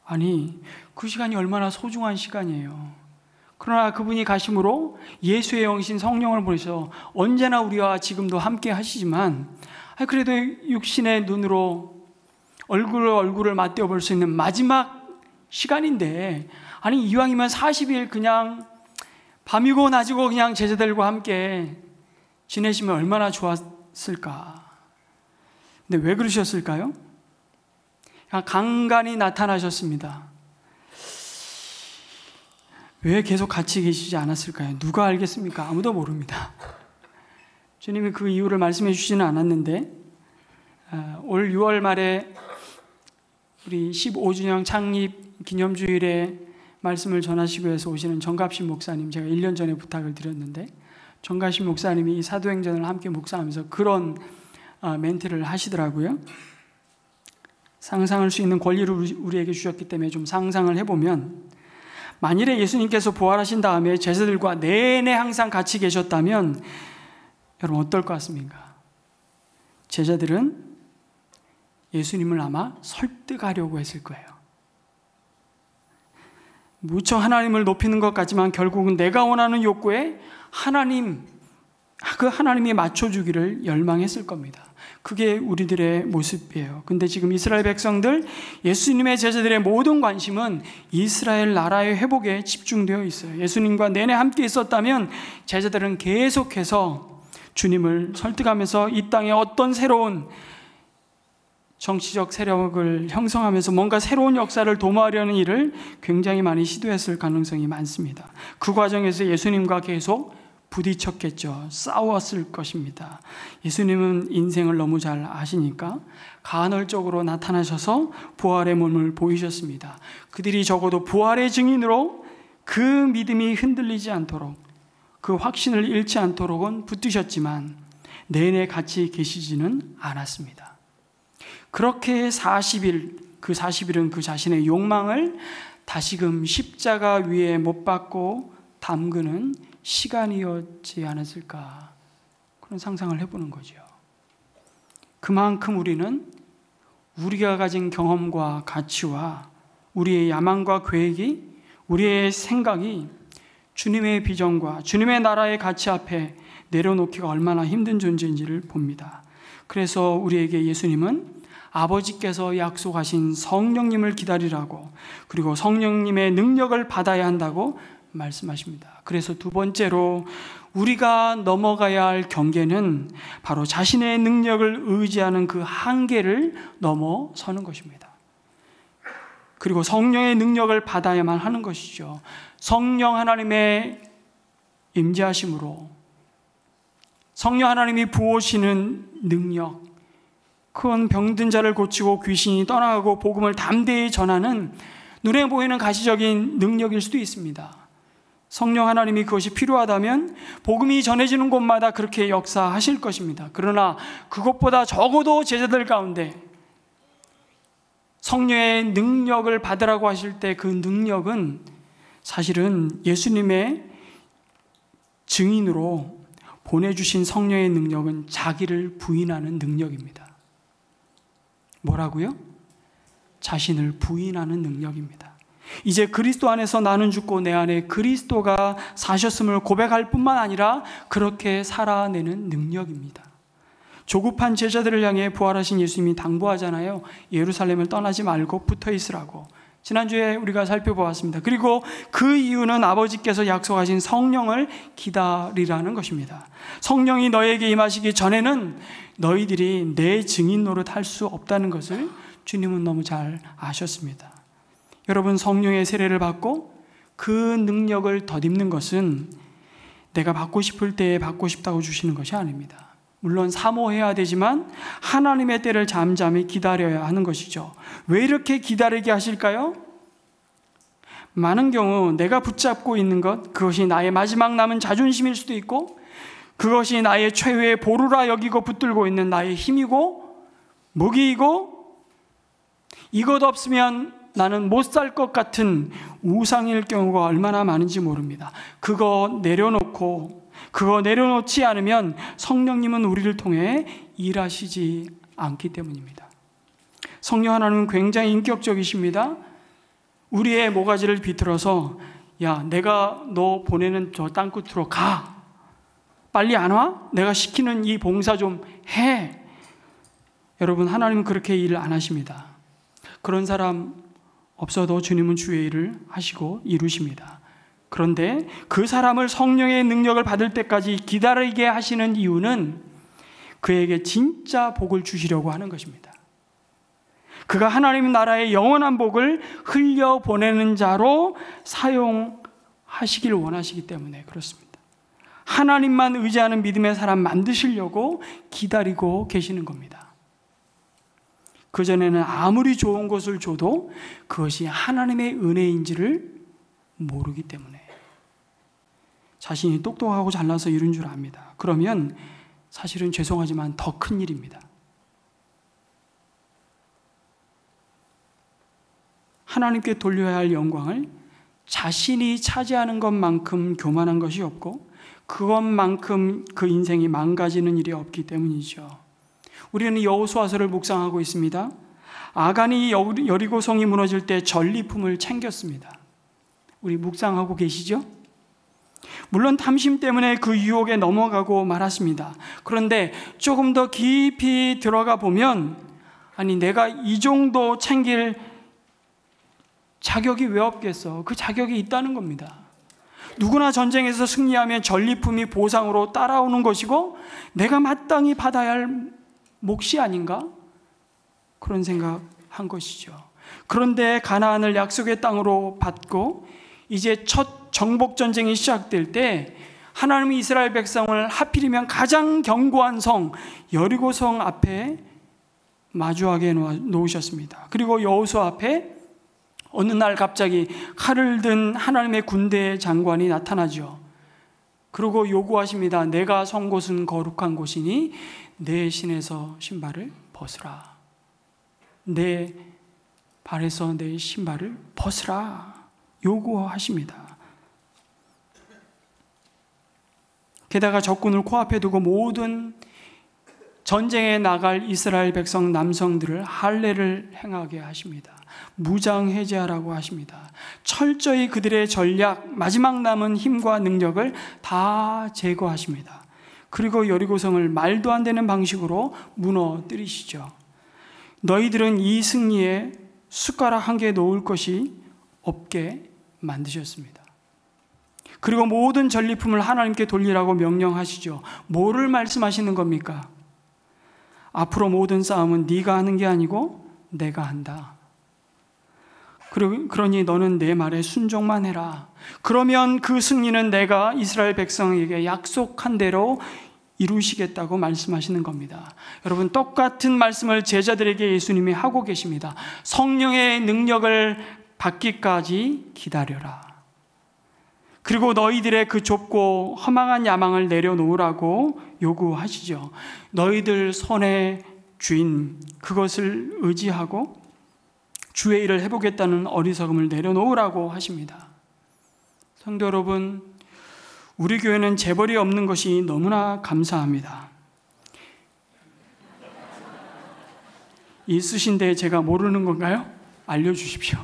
아니, 그 시간이 얼마나 소중한 시간이에요. 그러나 그분이 가심으로 예수의 영신 성령을 보내서 언제나 우리와 지금도 함께 하시지만 그래도 육신의 눈으로 얼굴을 맞대어 볼 수 있는 마지막 시간인데, 아니 이왕이면 40일 그냥 밤이고 낮이고 그냥 제자들과 함께 지내시면 얼마나 좋았을까. 근데 왜 그러셨을까요? 그냥 간간히 나타나셨습니다. 왜 계속 같이 계시지 않았을까요? 누가 알겠습니까? 아무도 모릅니다. 주님이 그 이유를 말씀해 주지는 않았는데 올 6월 말에 우리 15주년 창립 기념주일에 말씀을 전하시기 위해서 오시는 정갑신 목사님, 제가 1년 전에 부탁을 드렸는데 정갑신 목사님이 이 사도행전을 함께 묵상하면서 그런 멘트를 하시더라고요. 상상할 수 있는 권리를 우리에게 주셨기 때문에 좀 상상을 해보면, 만일에 예수님께서 부활하신 다음에 제자들과 내내 항상 같이 계셨다면 여러분 어떨 것 같습니까? 제자들은 예수님을 아마 설득하려고 했을 거예요. 무척 하나님을 높이는 것 같지만 결국은 내가 원하는 욕구에 그 하나님이 맞춰주기를 열망했을 겁니다. 그게 우리들의 모습이에요. 근데 지금 이스라엘 백성들, 예수님의 제자들의 모든 관심은 이스라엘 나라의 회복에 집중되어 있어요. 예수님과 내내 함께 있었다면 제자들은 계속해서 주님을 설득하면서 이 땅에 어떤 새로운 정치적 세력을 형성하면서 뭔가 새로운 역사를 도모하려는 일을 굉장히 많이 시도했을 가능성이 많습니다. 그 과정에서 예수님과 계속 부딪혔겠죠. 싸웠을 것입니다. 예수님은 인생을 너무 잘 아시니까 간헐적으로 나타나셔서 부활의 몸을 보이셨습니다. 그들이 적어도 부활의 증인으로 그 믿음이 흔들리지 않도록, 그 확신을 잃지 않도록은 붙드셨지만 내내 같이 계시지는 않았습니다. 그렇게 40일, 그 40일은 그 자신의 욕망을 다시금 십자가 위에 못 박고 담그는 시간이었지 않았을까, 그런 상상을 해보는 거죠. 그만큼 우리는 우리가 가진 경험과 가치와 우리의 야망과 계획이, 우리의 생각이 주님의 비전과 주님의 나라의 가치 앞에 내려놓기가 얼마나 힘든 존재인지를 봅니다. 그래서 우리에게 예수님은 아버지께서 약속하신 성령님을 기다리라고, 그리고 성령님의 능력을 받아야 한다고 말씀하십니다. 그래서 두 번째로 우리가 넘어가야 할 경계는 바로 자신의 능력을 의지하는 그 한계를 넘어서는 것입니다. 그리고 성령의 능력을 받아야만 하는 것이죠. 성령 하나님의 임재하심으로 성령 하나님이 부으시는 능력, 큰 병든 자를 고치고 귀신이 떠나가고 복음을 담대히 전하는 눈에 보이는 가시적인 능력일 수도 있습니다. 성령 하나님이 그것이 필요하다면 복음이 전해지는 곳마다 그렇게 역사하실 것입니다. 그러나 그것보다 적어도 제자들 가운데 성령의 능력을 받으라고 하실 때 그 능력은 사실은 예수님의 증인으로 보내주신 성령의 능력은 자기를 부인하는 능력입니다. 뭐라고요? 자신을 부인하는 능력입니다. 이제 그리스도 안에서 나는 죽고 내 안에 그리스도가 사셨음을 고백할 뿐만 아니라 그렇게 살아내는 능력입니다. 조급한 제자들을 향해 부활하신 예수님이 당부하잖아요. 예루살렘을 떠나지 말고 붙어 있으라고. 지난주에 우리가 살펴보았습니다. 그리고 그 이유는 아버지께서 약속하신 성령을 기다리라는 것입니다. 성령이 너에게 임하시기 전에는 너희들이 내 증인 노릇 할 수 없다는 것을 주님은 너무 잘 아셨습니다. 여러분, 성령의 세례를 받고 그 능력을 덧입는 것은 내가 받고 싶을 때에 받고 싶다고 주시는 것이 아닙니다. 물론 사모해야 되지만 하나님의 때를 잠잠히 기다려야 하는 것이죠. 왜 이렇게 기다리게 하실까요? 많은 경우 내가 붙잡고 있는 것, 그것이 나의 마지막 남은 자존심일 수도 있고, 그것이 나의 최후의 보루라 여기고 붙들고 있는 나의 힘이고 무기이고, 이것 없으면 나는 못 살 것 같은 우상일 경우가 얼마나 많은지 모릅니다. 그거 내려놓지 않으면 성령님은 우리를 통해 일하시지 않기 때문입니다. 성령 하나님은 굉장히 인격적이십니다. 우리의 모가지를 비틀어서 야, 내가 너 보내는 저 땅끝으로 가. 빨리 안 와? 내가 시키는 이 봉사 좀 해. 여러분, 하나님은 그렇게 일을 안 하십니다. 그런 사람 없어도 주님은 주의 일을 하시고 이루십니다. 그런데 그 사람을 성령의 능력을 받을 때까지 기다리게 하시는 이유는 그에게 진짜 복을 주시려고 하는 것입니다. 그가 하나님 나라의 영원한 복을 흘려보내는 자로 사용하시길 원하시기 때문에 그렇습니다. 하나님만 의지하는 믿음의 사람 만드시려고 기다리고 계시는 겁니다. 그전에는 아무리 좋은 것을 줘도 그것이 하나님의 은혜인지를 모르기 때문에, 자신이 똑똑하고 잘나서 이룬 줄 압니다. 그러면 사실은 죄송하지만 더 큰 일입니다. 하나님께 돌려야 할 영광을 자신이 차지하는 것만큼 교만한 것이 없고 그것만큼 그 인생이 망가지는 일이 없기 때문이죠. 우리는 여호수아서를 묵상하고 있습니다. 아간이 여리고성이 무너질 때 전리품을 챙겼습니다. 우리 묵상하고 계시죠? 물론 탐심 때문에 그 유혹에 넘어가고 말았습니다. 그런데 조금 더 깊이 들어가 보면, 아니 내가 이 정도 챙길 자격이 왜 없겠어? 그 자격이 있다는 겁니다. 누구나 전쟁에서 승리하면 전리품이 보상으로 따라오는 것이고 내가 마땅히 받아야 할 몫이 아닌가? 그런 생각한 것이죠. 그런데 가나안을 약속의 땅으로 받고 이제 첫 정복전쟁이 시작될 때 하나님이 이스라엘 백성을 하필이면 가장 견고한 성 여리고성 앞에 마주하게 놓으셨습니다. 그리고 여호수아 앞에 어느 날 갑자기 칼을 든 하나님의 군대 장관이 나타나죠. 그리고 요구하십니다. 내가 선 곳은 거룩한 곳이니 내 신에서 신발을 벗으라. 내 발에서 내 신발을 벗으라. 요구하십니다. 게다가 적군을 코앞에 두고 모든 전쟁에 나갈 이스라엘 백성 남성들을 할례를 행하게 하십니다. 무장해제하라고 하십니다. 철저히 그들의 전략, 마지막 남은 힘과 능력을 다 제거하십니다. 그리고 여리고성을 말도 안 되는 방식으로 무너뜨리시죠. 너희들은 이 승리에 숟가락 한 개 놓을 것이 없게 만드셨습니다. 그리고 모든 전리품을 하나님께 돌리라고 명령하시죠. 뭐를 말씀하시는 겁니까? 앞으로 모든 싸움은 네가 하는 게 아니고 내가 한다. 그러니 너는 내 말에 순종만 해라. 그러면 그 승리는 내가 이스라엘 백성에게 약속한 대로 이루시겠다고 말씀하시는 겁니다. 여러분, 똑같은 말씀을 제자들에게 예수님이 하고 계십니다. 성령의 능력을 받기까지 기다려라. 그리고 너희들의 그 좁고 허망한 야망을 내려놓으라고 요구하시죠. 너희들 손의 쥔 그것을 의지하고 주의 일을 해보겠다는 어리석음을 내려놓으라고 하십니다. 성도 여러분, 우리 교회는 재벌이 없는 것이 너무나 감사합니다. 있으신데 제가 모르는 건가요? 알려주십시오.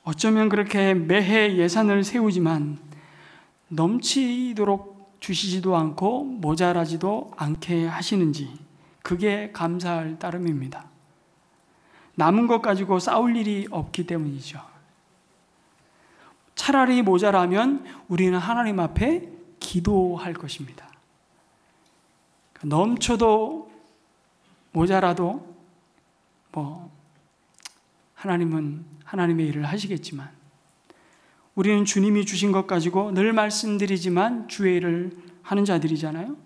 어쩌면 그렇게 매해 예산을 세우지만 넘치도록 주시지도 않고 모자라지도 않게 하시는지, 그게 감사할 따름입니다. 남은 것 가지고 싸울 일이 없기 때문이죠. 차라리 모자라면 우리는 하나님 앞에 기도할 것입니다. 넘쳐도 모자라도 하나님은 하나님의 일을 하시겠지만, 우리는 주님이 주신 것 가지고 늘 말씀드리지만 주의 일을 하는 자들이잖아요.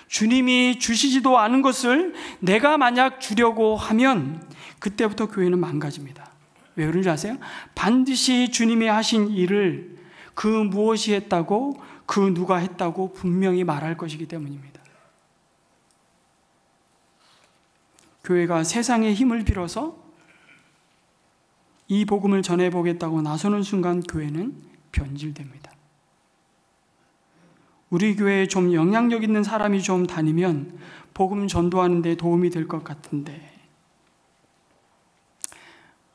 주님이 주시지도 않은 것을 내가 만약 주려고 하면 그때부터 교회는 망가집니다. 왜 그런지 아세요? 반드시 주님이 하신 일을 그 무엇이 했다고, 그 누가 했다고 분명히 말할 것이기 때문입니다. 교회가 세상의 힘을 빌어서 이 복음을 전해보겠다고 나서는 순간 교회는 변질됩니다. 우리 교회에 좀 영향력 있는 사람이 좀 다니면 복음 전도하는 데 도움이 될 것 같은데,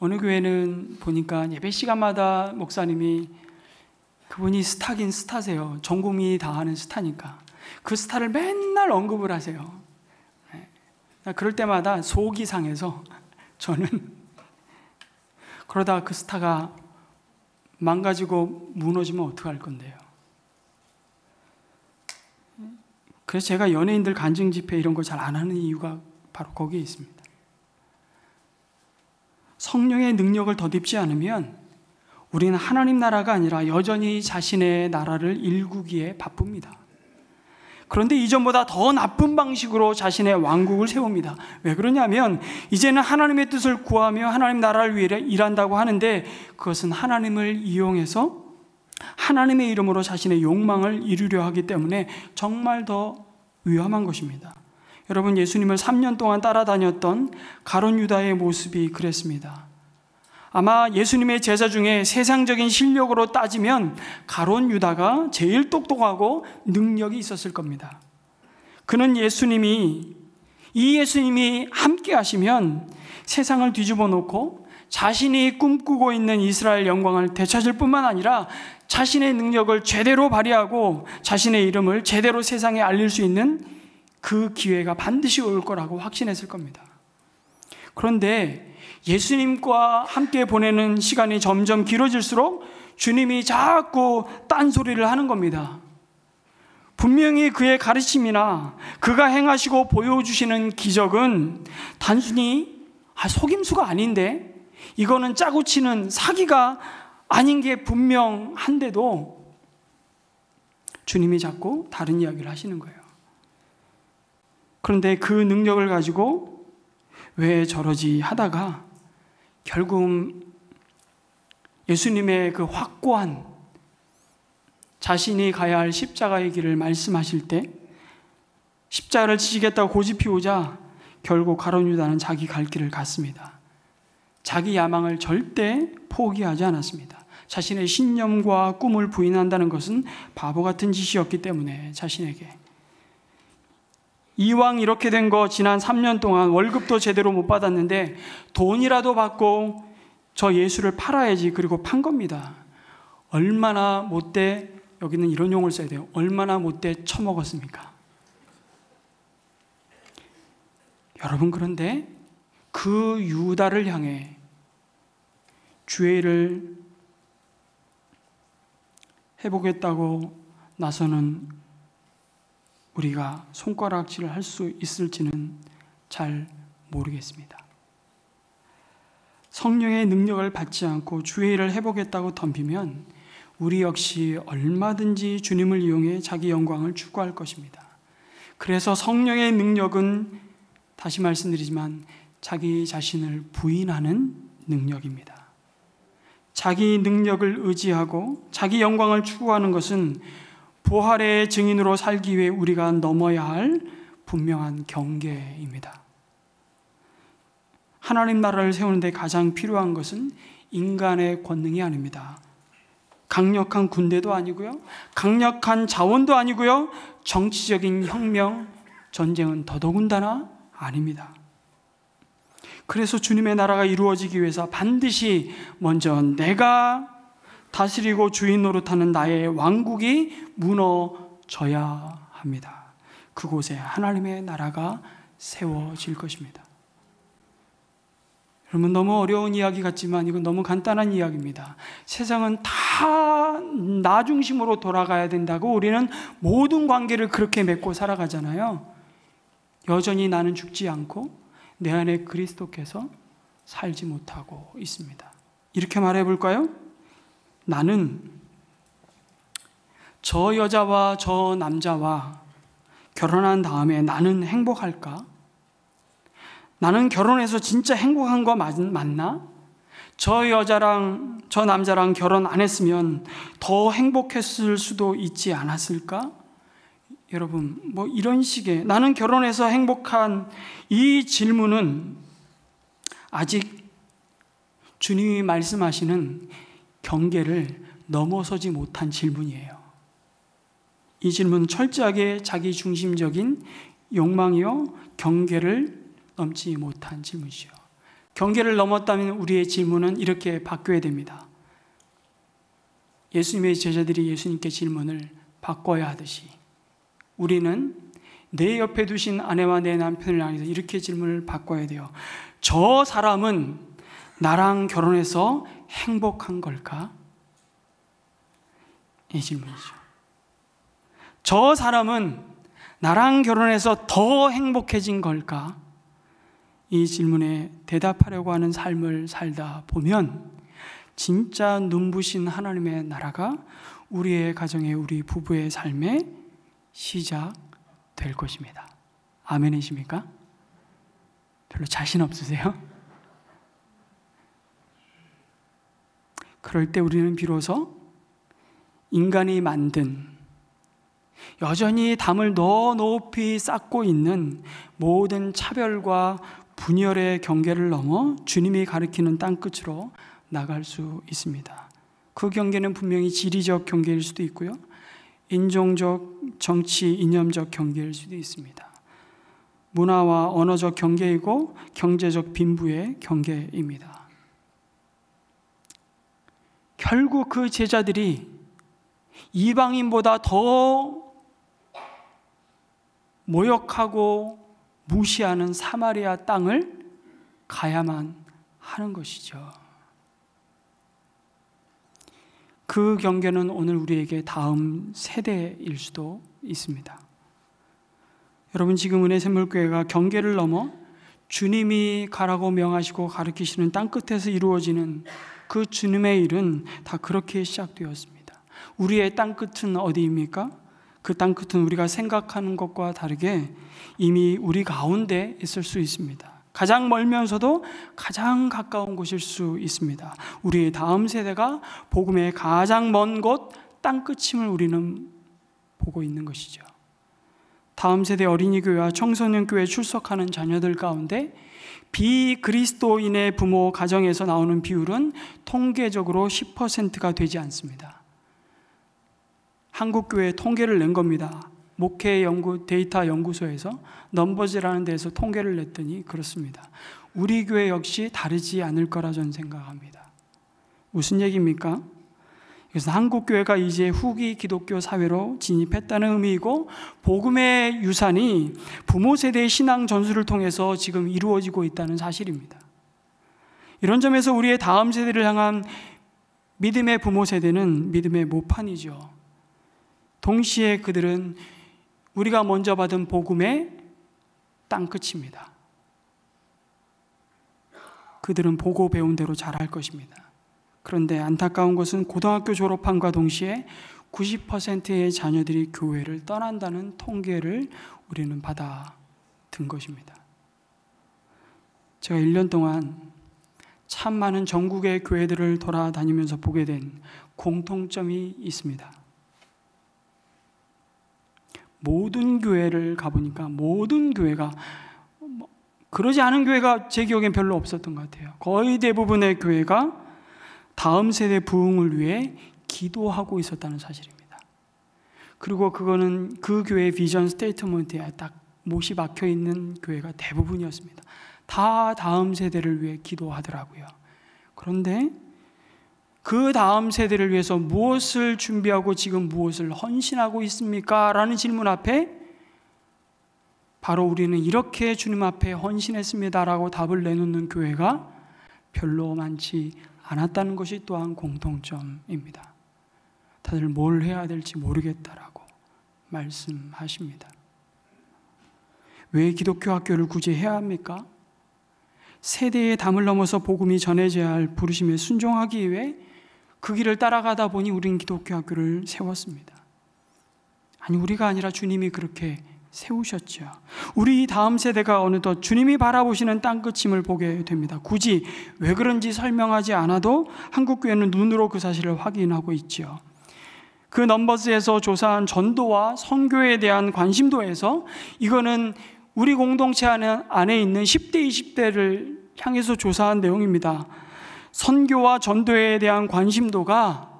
어느 교회는 보니까 예배 시간마다 목사님이, 그분이 스타긴 스타세요. 전 국민이 다 아는 스타니까 그 스타를 맨날 언급을 하세요. 그럴 때마다 속이 상해서 저는 그러다가 그 스타가 망가지고 무너지면 어떡할 건데요. 그래서 제가 연예인들 간증 집회 이런 거 잘 안 하는 이유가 바로 거기에 있습니다. 성령의 능력을 덧입지 않으면 우리는 하나님 나라가 아니라 여전히 자신의 나라를 일구기에 바쁩니다. 그런데 이전보다 더 나쁜 방식으로 자신의 왕국을 세웁니다. 왜 그러냐면 이제는 하나님의 뜻을 구하며 하나님 나라를 위해 일한다고 하는데, 그것은 하나님을 이용해서 하나님의 이름으로 자신의 욕망을 이루려 하기 때문에 정말 더 위험한 것입니다. 여러분, 예수님을 3년 동안 따라다녔던 가룟 유다의 모습이 그랬습니다. 아마 예수님의 제자 중에 세상적인 실력으로 따지면 가룟 유다가 제일 똑똑하고 능력이 있었을 겁니다. 그는 이 예수님이 함께 하시면 세상을 뒤집어 놓고 자신이 꿈꾸고 있는 이스라엘 영광을 되찾을 뿐만 아니라 자신의 능력을 제대로 발휘하고 자신의 이름을 제대로 세상에 알릴 수 있는 그 기회가 반드시 올 거라고 확신했을 겁니다. 그런데 예수님과 함께 보내는 시간이 점점 길어질수록 주님이 자꾸 딴소리를 하는 겁니다. 분명히 그의 가르침이나 그가 행하시고 보여주시는 기적은 단순히 속임수가 아닌데, 이거는 짜고 치는 사기가 아닌 게 분명한데도 주님이 자꾸 다른 이야기를 하시는 거예요. 그런데 그 능력을 가지고 왜 저러지 하다가 결국 예수님의 그 확고한 자신이 가야 할 십자가의 길을 말씀하실 때 십자가를 지시겠다고 고집 피우자 결국 가룟 유다는 자기 갈 길을 갔습니다. 자기 야망을 절대 포기하지 않았습니다. 자신의 신념과 꿈을 부인한다는 것은 바보 같은 짓이었기 때문에 자신에게, 이왕 이렇게 된 거 지난 3년 동안 월급도 제대로 못 받았는데 돈이라도 받고 저 예수를 팔아야지, 그리고 판 겁니다. 얼마나 못돼, 여기는 이런 용어를 써야 돼요. 얼마나 못돼 처먹었습니까? 여러분, 그런데 그 유다를 향해 주의 일을 해보겠다고 나서는 우리가 손가락질을 할 수 있을지는 잘 모르겠습니다. 성령의 능력을 받지 않고 주의 일을 해보겠다고 덤비면 우리 역시 얼마든지 주님을 이용해 자기 영광을 추구할 것입니다. 그래서 성령의 능력은 다시 말씀드리지만 자기 자신을 부인하는 능력입니다. 자기 능력을 의지하고 자기 영광을 추구하는 것은 부활의 증인으로 살기 위해 우리가 넘어야 할 분명한 경계입니다. 하나님 나라를 세우는데 가장 필요한 것은 인간의 권능이 아닙니다. 강력한 군대도 아니고요, 강력한 자원도 아니고요, 정치적인 혁명, 전쟁은 더더군다나 아닙니다. 그래서 주님의 나라가 이루어지기 위해서 반드시 먼저 내가 다스리고 주인 노릇하는 나의 왕국이 무너져야 합니다. 그곳에 하나님의 나라가 세워질 것입니다. 여러분, 너무 어려운 이야기 같지만 이건 너무 간단한 이야기입니다. 세상은 다 나 중심으로 돌아가야 된다고 우리는 모든 관계를 그렇게 맺고 살아가잖아요. 여전히 나는 죽지 않고 내 안에 그리스도께서 살지 못하고 있습니다. 이렇게 말해 볼까요? 나는 저 여자와 저 남자와 결혼한 다음에 나는 행복할까? 나는 결혼해서 진짜 행복한 거 맞나? 저 여자랑 저 남자랑 결혼 안 했으면 더 행복했을 수도 있지 않았을까? 여러분, 뭐 이런 식의 나는 결혼해서 행복한 이 질문은 아직 주님이 말씀하시는 경계를 넘어서지 못한 질문이에요. 이 질문은 철저하게 자기 중심적인 욕망이요, 경계를 넘지 못한 질문이죠. 경계를 넘었다면 우리의 질문은 이렇게 바뀌어야 됩니다. 예수님의 제자들이 예수님께 질문을 바꿔야 하듯이 우리는 내 옆에 두신 아내와 내 남편을 향해서 이렇게 질문을 바꿔야 돼요. 저 사람은 나랑 결혼해서 행복한 걸까? 이 질문이죠. 저 사람은 나랑 결혼해서 더 행복해진 걸까? 이 질문에 대답하려고 하는 삶을 살다 보면 진짜 눈부신 하나님의 나라가 우리의 가정에, 우리 부부의 삶에 시작될 것입니다. 아멘이십니까? 별로 자신 없으세요? 그럴 때 우리는 비로소 인간이 만든 여전히 담을 더 높이 쌓고 있는 모든 차별과 분열의 경계를 넘어 주님이 가리키는 땅끝으로 나갈 수 있습니다. 그 경계는 분명히 지리적 경계일 수도 있고요, 인종적, 정치, 이념적 경계일 수도 있습니다. 문화와 언어적 경계이고 경제적 빈부의 경계입니다. 결국 그 제자들이 이방인보다 더 모욕하고 무시하는 사마리아 땅을 가야만 하는 것이죠. 그 경계는 오늘 우리에게 다음 세대일 수도 있습니다. 여러분, 지금 은혜샘물교회가 경계를 넘어 주님이 가라고 명하시고 가르치시는 땅끝에서 이루어지는 그 주님의 일은 다 그렇게 시작되었습니다. 우리의 땅끝은 어디입니까? 그 땅끝은 우리가 생각하는 것과 다르게 이미 우리 가운데 있을 수 있습니다. 가장 멀면서도 가장 가까운 곳일 수 있습니다. 우리의 다음 세대가 복음의 가장 먼 곳 땅끝임을 우리는 보고 있는 것이죠. 다음 세대 어린이교회와 청소년교회에 출석하는 자녀들 가운데 비그리스도인의 부모 가정에서 나오는 비율은 통계적으로 10%가 되지 않습니다. 한국교회 통계를 낸 겁니다. 목회 연구 데이터 연구소에서 넘버즈라는 데서 통계를 냈더니 그렇습니다. 우리 교회 역시 다르지 않을 거라 저는 생각합니다. 무슨 얘기입니까? 그래서 한국교회가 이제 후기 기독교 사회로 진입했다는 의미이고, 복음의 유산이 부모 세대의 신앙 전수를 통해서 지금 이루어지고 있다는 사실입니다. 이런 점에서 우리의 다음 세대를 향한 믿음의 부모 세대는 믿음의 모판이죠. 동시에 그들은 우리가 먼저 받은 복음의 땅끝입니다. 그들은 보고 배운 대로 잘할 것입니다. 그런데 안타까운 것은 고등학교 졸업함과 동시에 90%의 자녀들이 교회를 떠난다는 통계를 우리는 받아든 것입니다. 제가 1년 동안 참 많은 전국의 교회들을 돌아다니면서 보게 된 공통점이 있습니다. 모든 교회를 가보니까 모든 교회가, 그러지 않은 교회가 제 기억엔 별로 없었던 것 같아요. 거의 대부분의 교회가 다음 세대 부흥을 위해 기도하고 있었다는 사실입니다. 그리고 그거는 그 교회의 비전 스테이트먼트에 딱 못이 박혀 있는 교회가 대부분이었습니다. 다 다음 세대를 위해 기도하더라고요. 그런데 그 다음 세대를 위해서 무엇을 준비하고 지금 무엇을 헌신하고 있습니까? 라는 질문 앞에 바로 우리는 이렇게 주님 앞에 헌신했습니다라고 답을 내놓는 교회가 별로 많지 않았다는 것이 또한 공통점입니다. 다들 뭘 해야 될지 모르겠다라고 말씀하십니다. 왜 기독교 학교를 굳이 해야 합니까? 세대의 담을 넘어서 복음이 전해져야 할 부르심에 순종하기 위해 그 길을 따라가다 보니 우리는 기독교 학교를 세웠습니다. 아니, 우리가 아니라 주님이 그렇게 세우셨죠. 우리 다음 세대가 어느덧 주님이 바라보시는 땅끝임을 보게 됩니다. 굳이 왜 그런지 설명하지 않아도 한국교회는 눈으로 그 사실을 확인하고 있죠. 그 넘버스에서 조사한 전도와 선교에 대한 관심도에서 이거는 우리 공동체 안에 있는 10대, 20대를 향해서 조사한 내용입니다. 선교와 전도에 대한 관심도가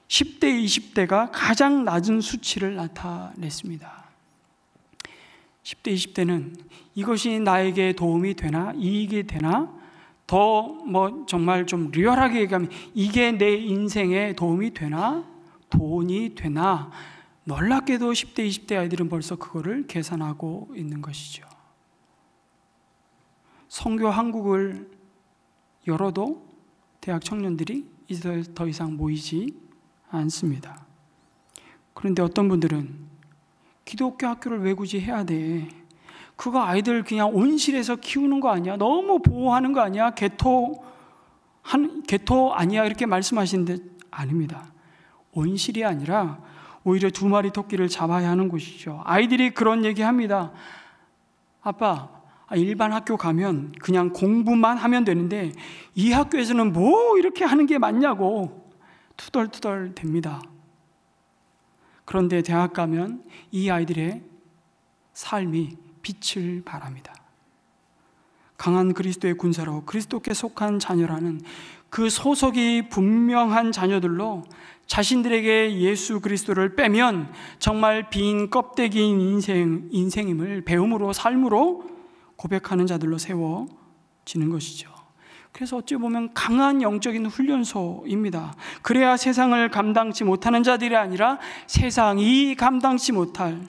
10대, 20대가 가장 낮은 수치를 나타냈습니다. 10대, 20대는 이것이 나에게 도움이 되나? 이익이 되나? 더 정말 좀 리얼하게 얘기하면 이게 내 인생에 도움이 되나? 돈이 되나? 놀랍게도 10대, 20대 아이들은 벌써 그거를 계산하고 있는 것이죠. 선교 한국을 열어도 대학 청년들이 이제 더 이상 모이지 않습니다. 그런데 어떤 분들은 기독교 학교를 왜 굳이 해야 돼? 그거 아이들 그냥 온실에서 키우는 거 아니야? 너무 보호하는 거 아니야? 개토 아니야? 이렇게 말씀하시는데 아닙니다. 온실이 아니라 오히려 2마리 토끼를 잡아야 하는 곳이죠. 아이들이 그런 얘기합니다. 아빠, 일반 학교 가면 그냥 공부만 하면 되는데 이 학교에서는 뭐 이렇게 하는 게 맞냐고 투덜투덜 됩니다. 그런데 대학 가면 이 아이들의 삶이 빛을 발합니다. 강한 그리스도의 군사로 그리스도께 속한 자녀라는 그 소속이 분명한 자녀들로 자신들에게 예수 그리스도를 빼면 정말 빈 껍데기인 인생임을 배움으로 삶으로 고백하는 자들로 세워지는 것이죠. 그래서 어찌 보면 강한 영적인 훈련소입니다. 그래야 세상을 감당치 못하는 자들이 아니라 세상이 감당치 못할,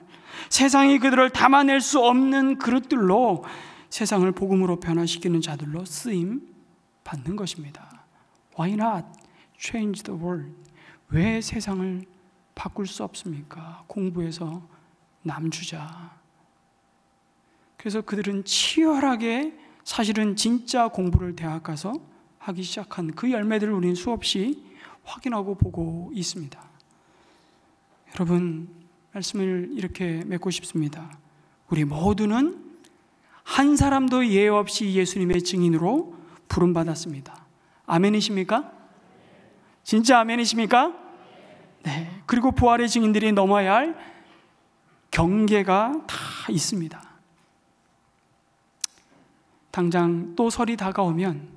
세상이 그들을 담아낼 수 없는 그릇들로 세상을 복음으로 변화시키는 자들로 쓰임 받는 것입니다. Why not change the world? 왜 세상을 바꿀 수 없습니까? 공부해서 남주자. 그래서 그들은 치열하게 사실은 진짜 공부를 대학 가서 하기 시작한 그 열매들을 우리는 수없이 확인하고 보고 있습니다. 여러분, 말씀을 이렇게 맺고 싶습니다. 우리 모두는 한 사람도 예외 없이 예수님의 증인으로 부름받았습니다. 아멘이십니까? 진짜 아멘이십니까? 네. 그리고 부활의 증인들이 넘어야 할 경계가 다 있습니다. 당장 또 설이 다가오면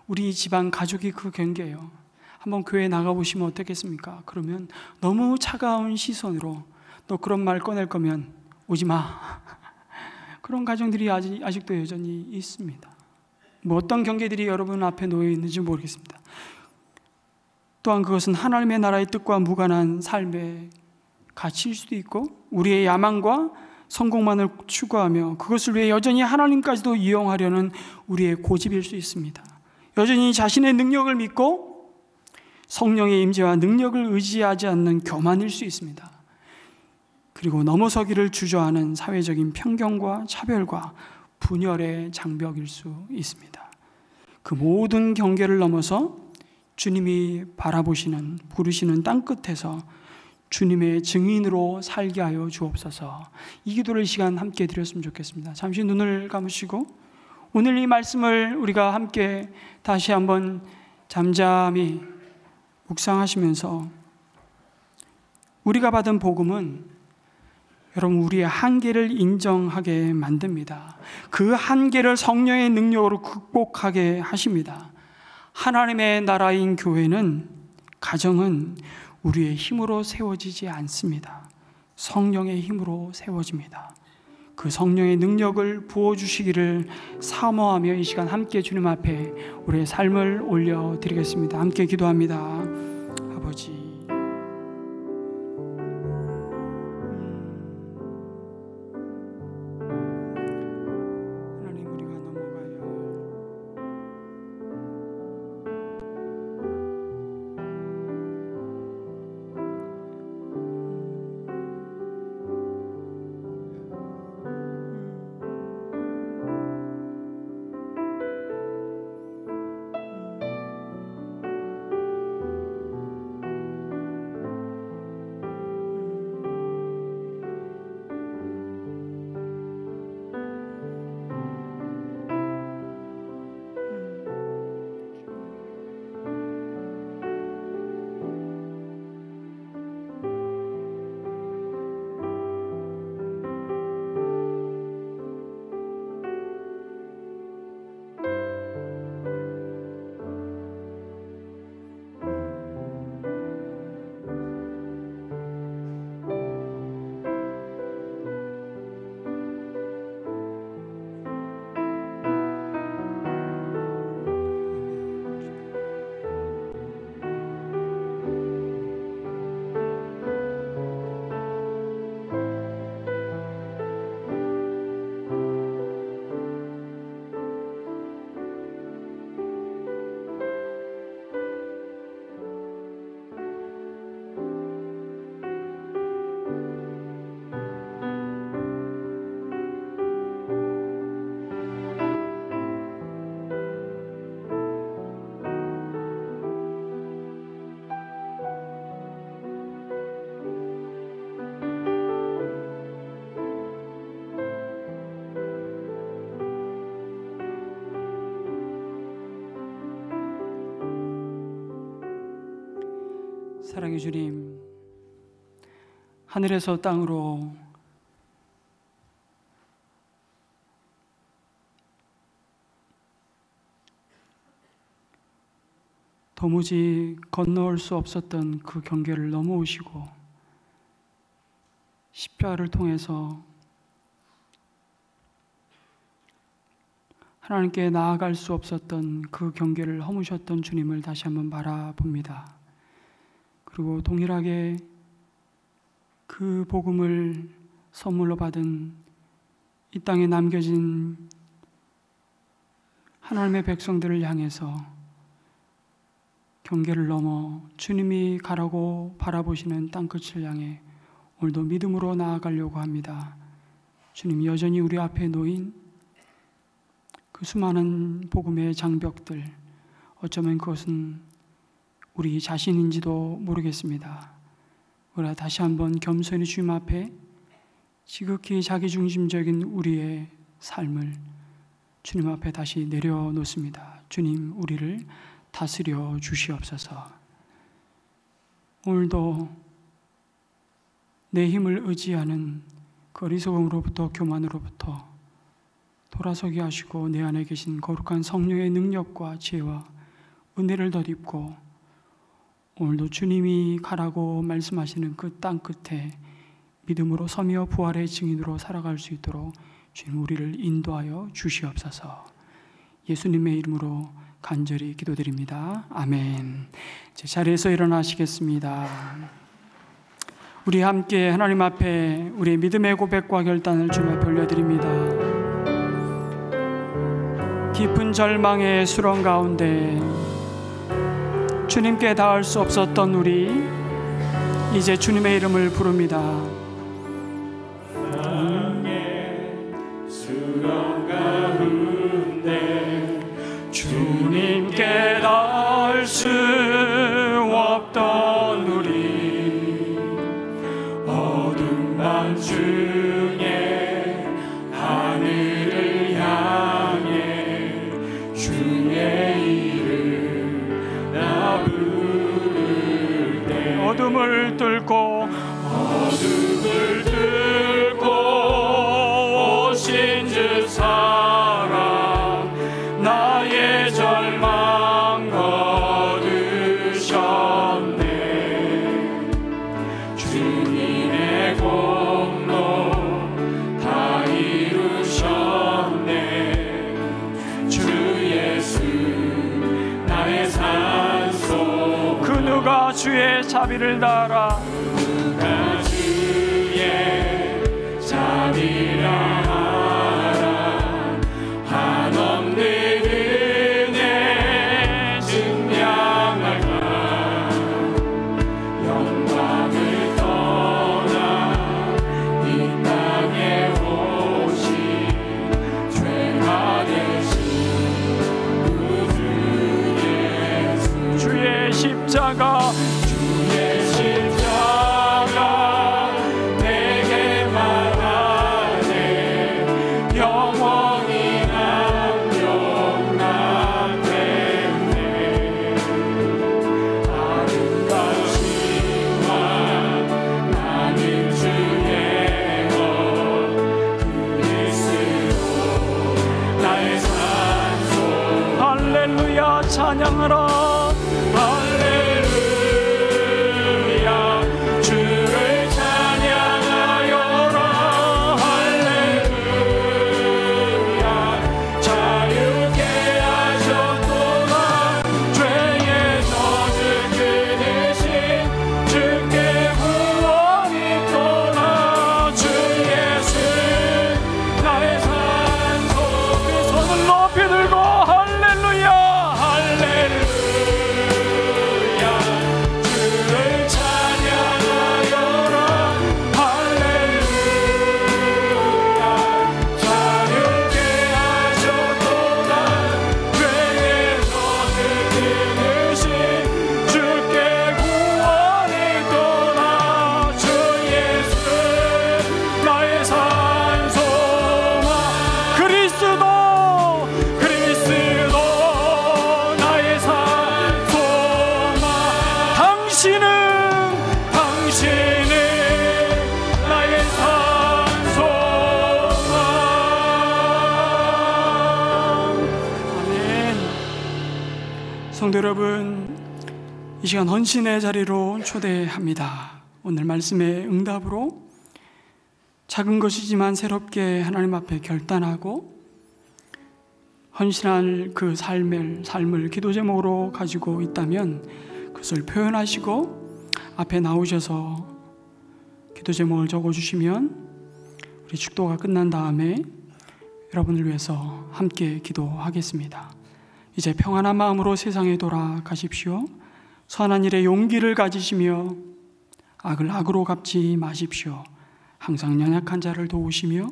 우리 집안 가족이 그 경계예요. 한번 교회에 나가보시면 어떻겠습니까? 그러면 너무 차가운 시선으로 너 그런 말 꺼낼 거면 오지 마. 그런 가정들이 아직도 여전히 있습니다. 뭐 어떤 경계들이 여러분 앞에 놓여 있는지 모르겠습니다. 또한 그것은 하나님의 나라의 뜻과 무관한 삶의 가치일 수도 있고 우리의 야망과 성공만을 추구하며 그것을 위해 여전히 하나님까지도 이용하려는 우리의 고집일 수 있습니다. 여전히 자신의 능력을 믿고 성령의 임재와 능력을 의지하지 않는 교만일 수 있습니다. 그리고 넘어서기를 주저하는 사회적인 편견과 차별과 분열의 장벽일 수 있습니다. 그 모든 경계를 넘어서 주님이 바라보시는, 부르시는 땅끝에서 주님의 증인으로 살게 하여 주옵소서. 이 기도를 이 시간 함께 드렸으면 좋겠습니다. 잠시 눈을 감으시고 오늘 이 말씀을 우리가 함께 다시 한번 잠잠히 묵상하시면서 우리가 받은 복음은 여러분 우리의 한계를 인정하게 만듭니다. 그 한계를 성령의 능력으로 극복하게 하십니다. 하나님의 나라인 교회는, 가정은 우리의 힘으로 세워지지 않습니다. 성령의 힘으로 세워집니다. 그 성령의 능력을 부어주시기를 사모하며 이 시간 함께 주님 앞에 우리의 삶을 올려드리겠습니다. 함께 기도합니다. 아버지, 사랑의 주님, 하늘에서 땅으로 도무지 건너올 수 없었던 그 경계를 넘어오시고 십자가를 통해서 하나님께 나아갈 수 없었던 그 경계를 허무셨던 주님을 다시 한번 바라봅니다. 그리고 동일하게 그 복음을 선물로 받은 이 땅에 남겨진 하나님의 백성들을 향해서 경계를 넘어 주님이 가라고 바라보시는 땅끝을 향해 오늘도 믿음으로 나아가려고 합니다. 주님, 여전히 우리 앞에 놓인 그 수많은 복음의 장벽들, 어쩌면 그것은 우리 자신인지도 모르겠습니다. 우리가 다시 한번 겸손히 주님 앞에 지극히 자기중심적인 우리의 삶을 주님 앞에 다시 내려놓습니다. 주님, 우리를 다스려 주시옵소서. 오늘도 내 힘을 의지하는 그 어리석음으로부터 교만으로부터 돌아서게 하시고 내 안에 계신 거룩한 성령의 능력과 지혜와 은혜를 덧입고 오늘도 주님이 가라고 말씀하시는 그 땅 끝에 믿음으로 서며 부활의 증인으로 살아갈 수 있도록 주님 우리를 인도하여 주시옵소서. 예수님의 이름으로 간절히 기도드립니다. 아멘. 제 자리에서 일어나시겠습니다. 우리 함께 하나님 앞에 우리의 믿음의 고백과 결단을 주님 앞에 올려드립니다. 깊은 절망의 수렁 가운데 주님께 닿을 수 없었던 우리, 이제 주님의 이름을 부릅니다. 수렁 가운데 주님께 닿을 수 없던 우리, 어둠 밤 중에 하늘을 향해 주의 이름 나 부를 때 어둠을 뚫고 오신 주 사랑 나의 절망 거두셨네. 주님의 공로 다 주의 자비를 다하라. 누가 주의 자비라 하라. 한없는 은혜 증명할까. 영광을 떠나 이 땅에 오신 죄가 되신 구주 예수. 주의 십자가 내게 말하네. 영원히 난 용납했네. 아름다우시와 나는 주의 것 그리스도 나의 산소. 할렐루야 찬양하라. 할렐루야 주를 찬양하여라. 할렐루야 자유케 하셨도다. 죄의 젖을 끊으신 주께 구원이 있도다. 주 예수 나의 산소. 손을 높이 들고 할렐루야. 할렐루야 주를 찬양하여라. 할렐루야 자유케 하셨도다. 죄의 젖을 끊으신 주께 구원이 있도다. 주 예수 나의 산소마. 그리스도 나의 산소마. 당신은 나의 산소마. 아멘. 성도 여러분, 이 시간 헌신의 자리로 초대합니다. 오늘 말씀의 응답으로 작은 것이지만 새롭게 하나님 앞에 결단하고 헌신할 그 삶을 기도 제목으로 가지고 있다면 그것을 표현하시고 앞에 나오셔서 기도 제목을 적어주시면 우리 축도가 끝난 다음에 여러분을 위해서 함께 기도하겠습니다. 이제 평안한 마음으로 세상에 돌아가십시오. 선한 일에 용기를 가지시며 악을 악으로 갚지 마십시오. 항상 연약한 자를 도우시며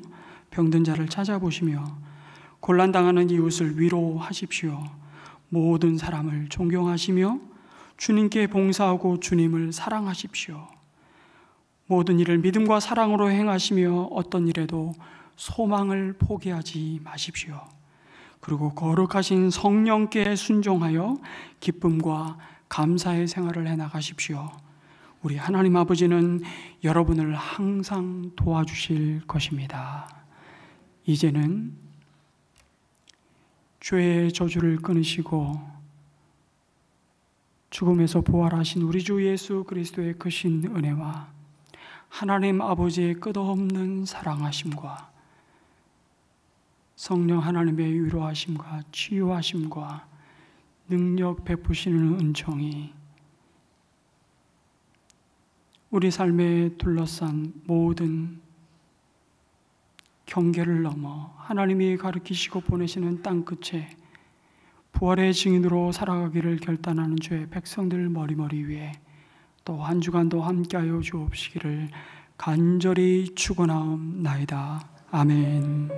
병든 자를 찾아보시며 곤란당하는 이웃을 위로하십시오. 모든 사람을 존경하시며 주님께 봉사하고 주님을 사랑하십시오. 모든 일을 믿음과 사랑으로 행하시며 어떤 일에도 소망을 포기하지 마십시오. 그리고 거룩하신 성령께 순종하여 기쁨과 감사의 생활을 해나가십시오. 우리 하나님 아버지는 여러분을 항상 도와주실 것입니다. 이제는 죄의 저주를 끊으시고 죽음에서 부활하신 우리 주 예수 그리스도의 크신 은혜와 하나님 아버지의 끝없는 사랑하심과 성령 하나님의 위로하심과 치유하심과 능력 베푸시는 은총이 우리 삶에 둘러싼 모든 경계를 넘어 하나님이 가르치시고 보내시는 땅끝에 부활의 증인으로 살아가기를 결단하는 주의 백성들 머리머리 위에 또 한 주간도 함께하여 주옵시기를 간절히 축원하옵나이다. 아멘.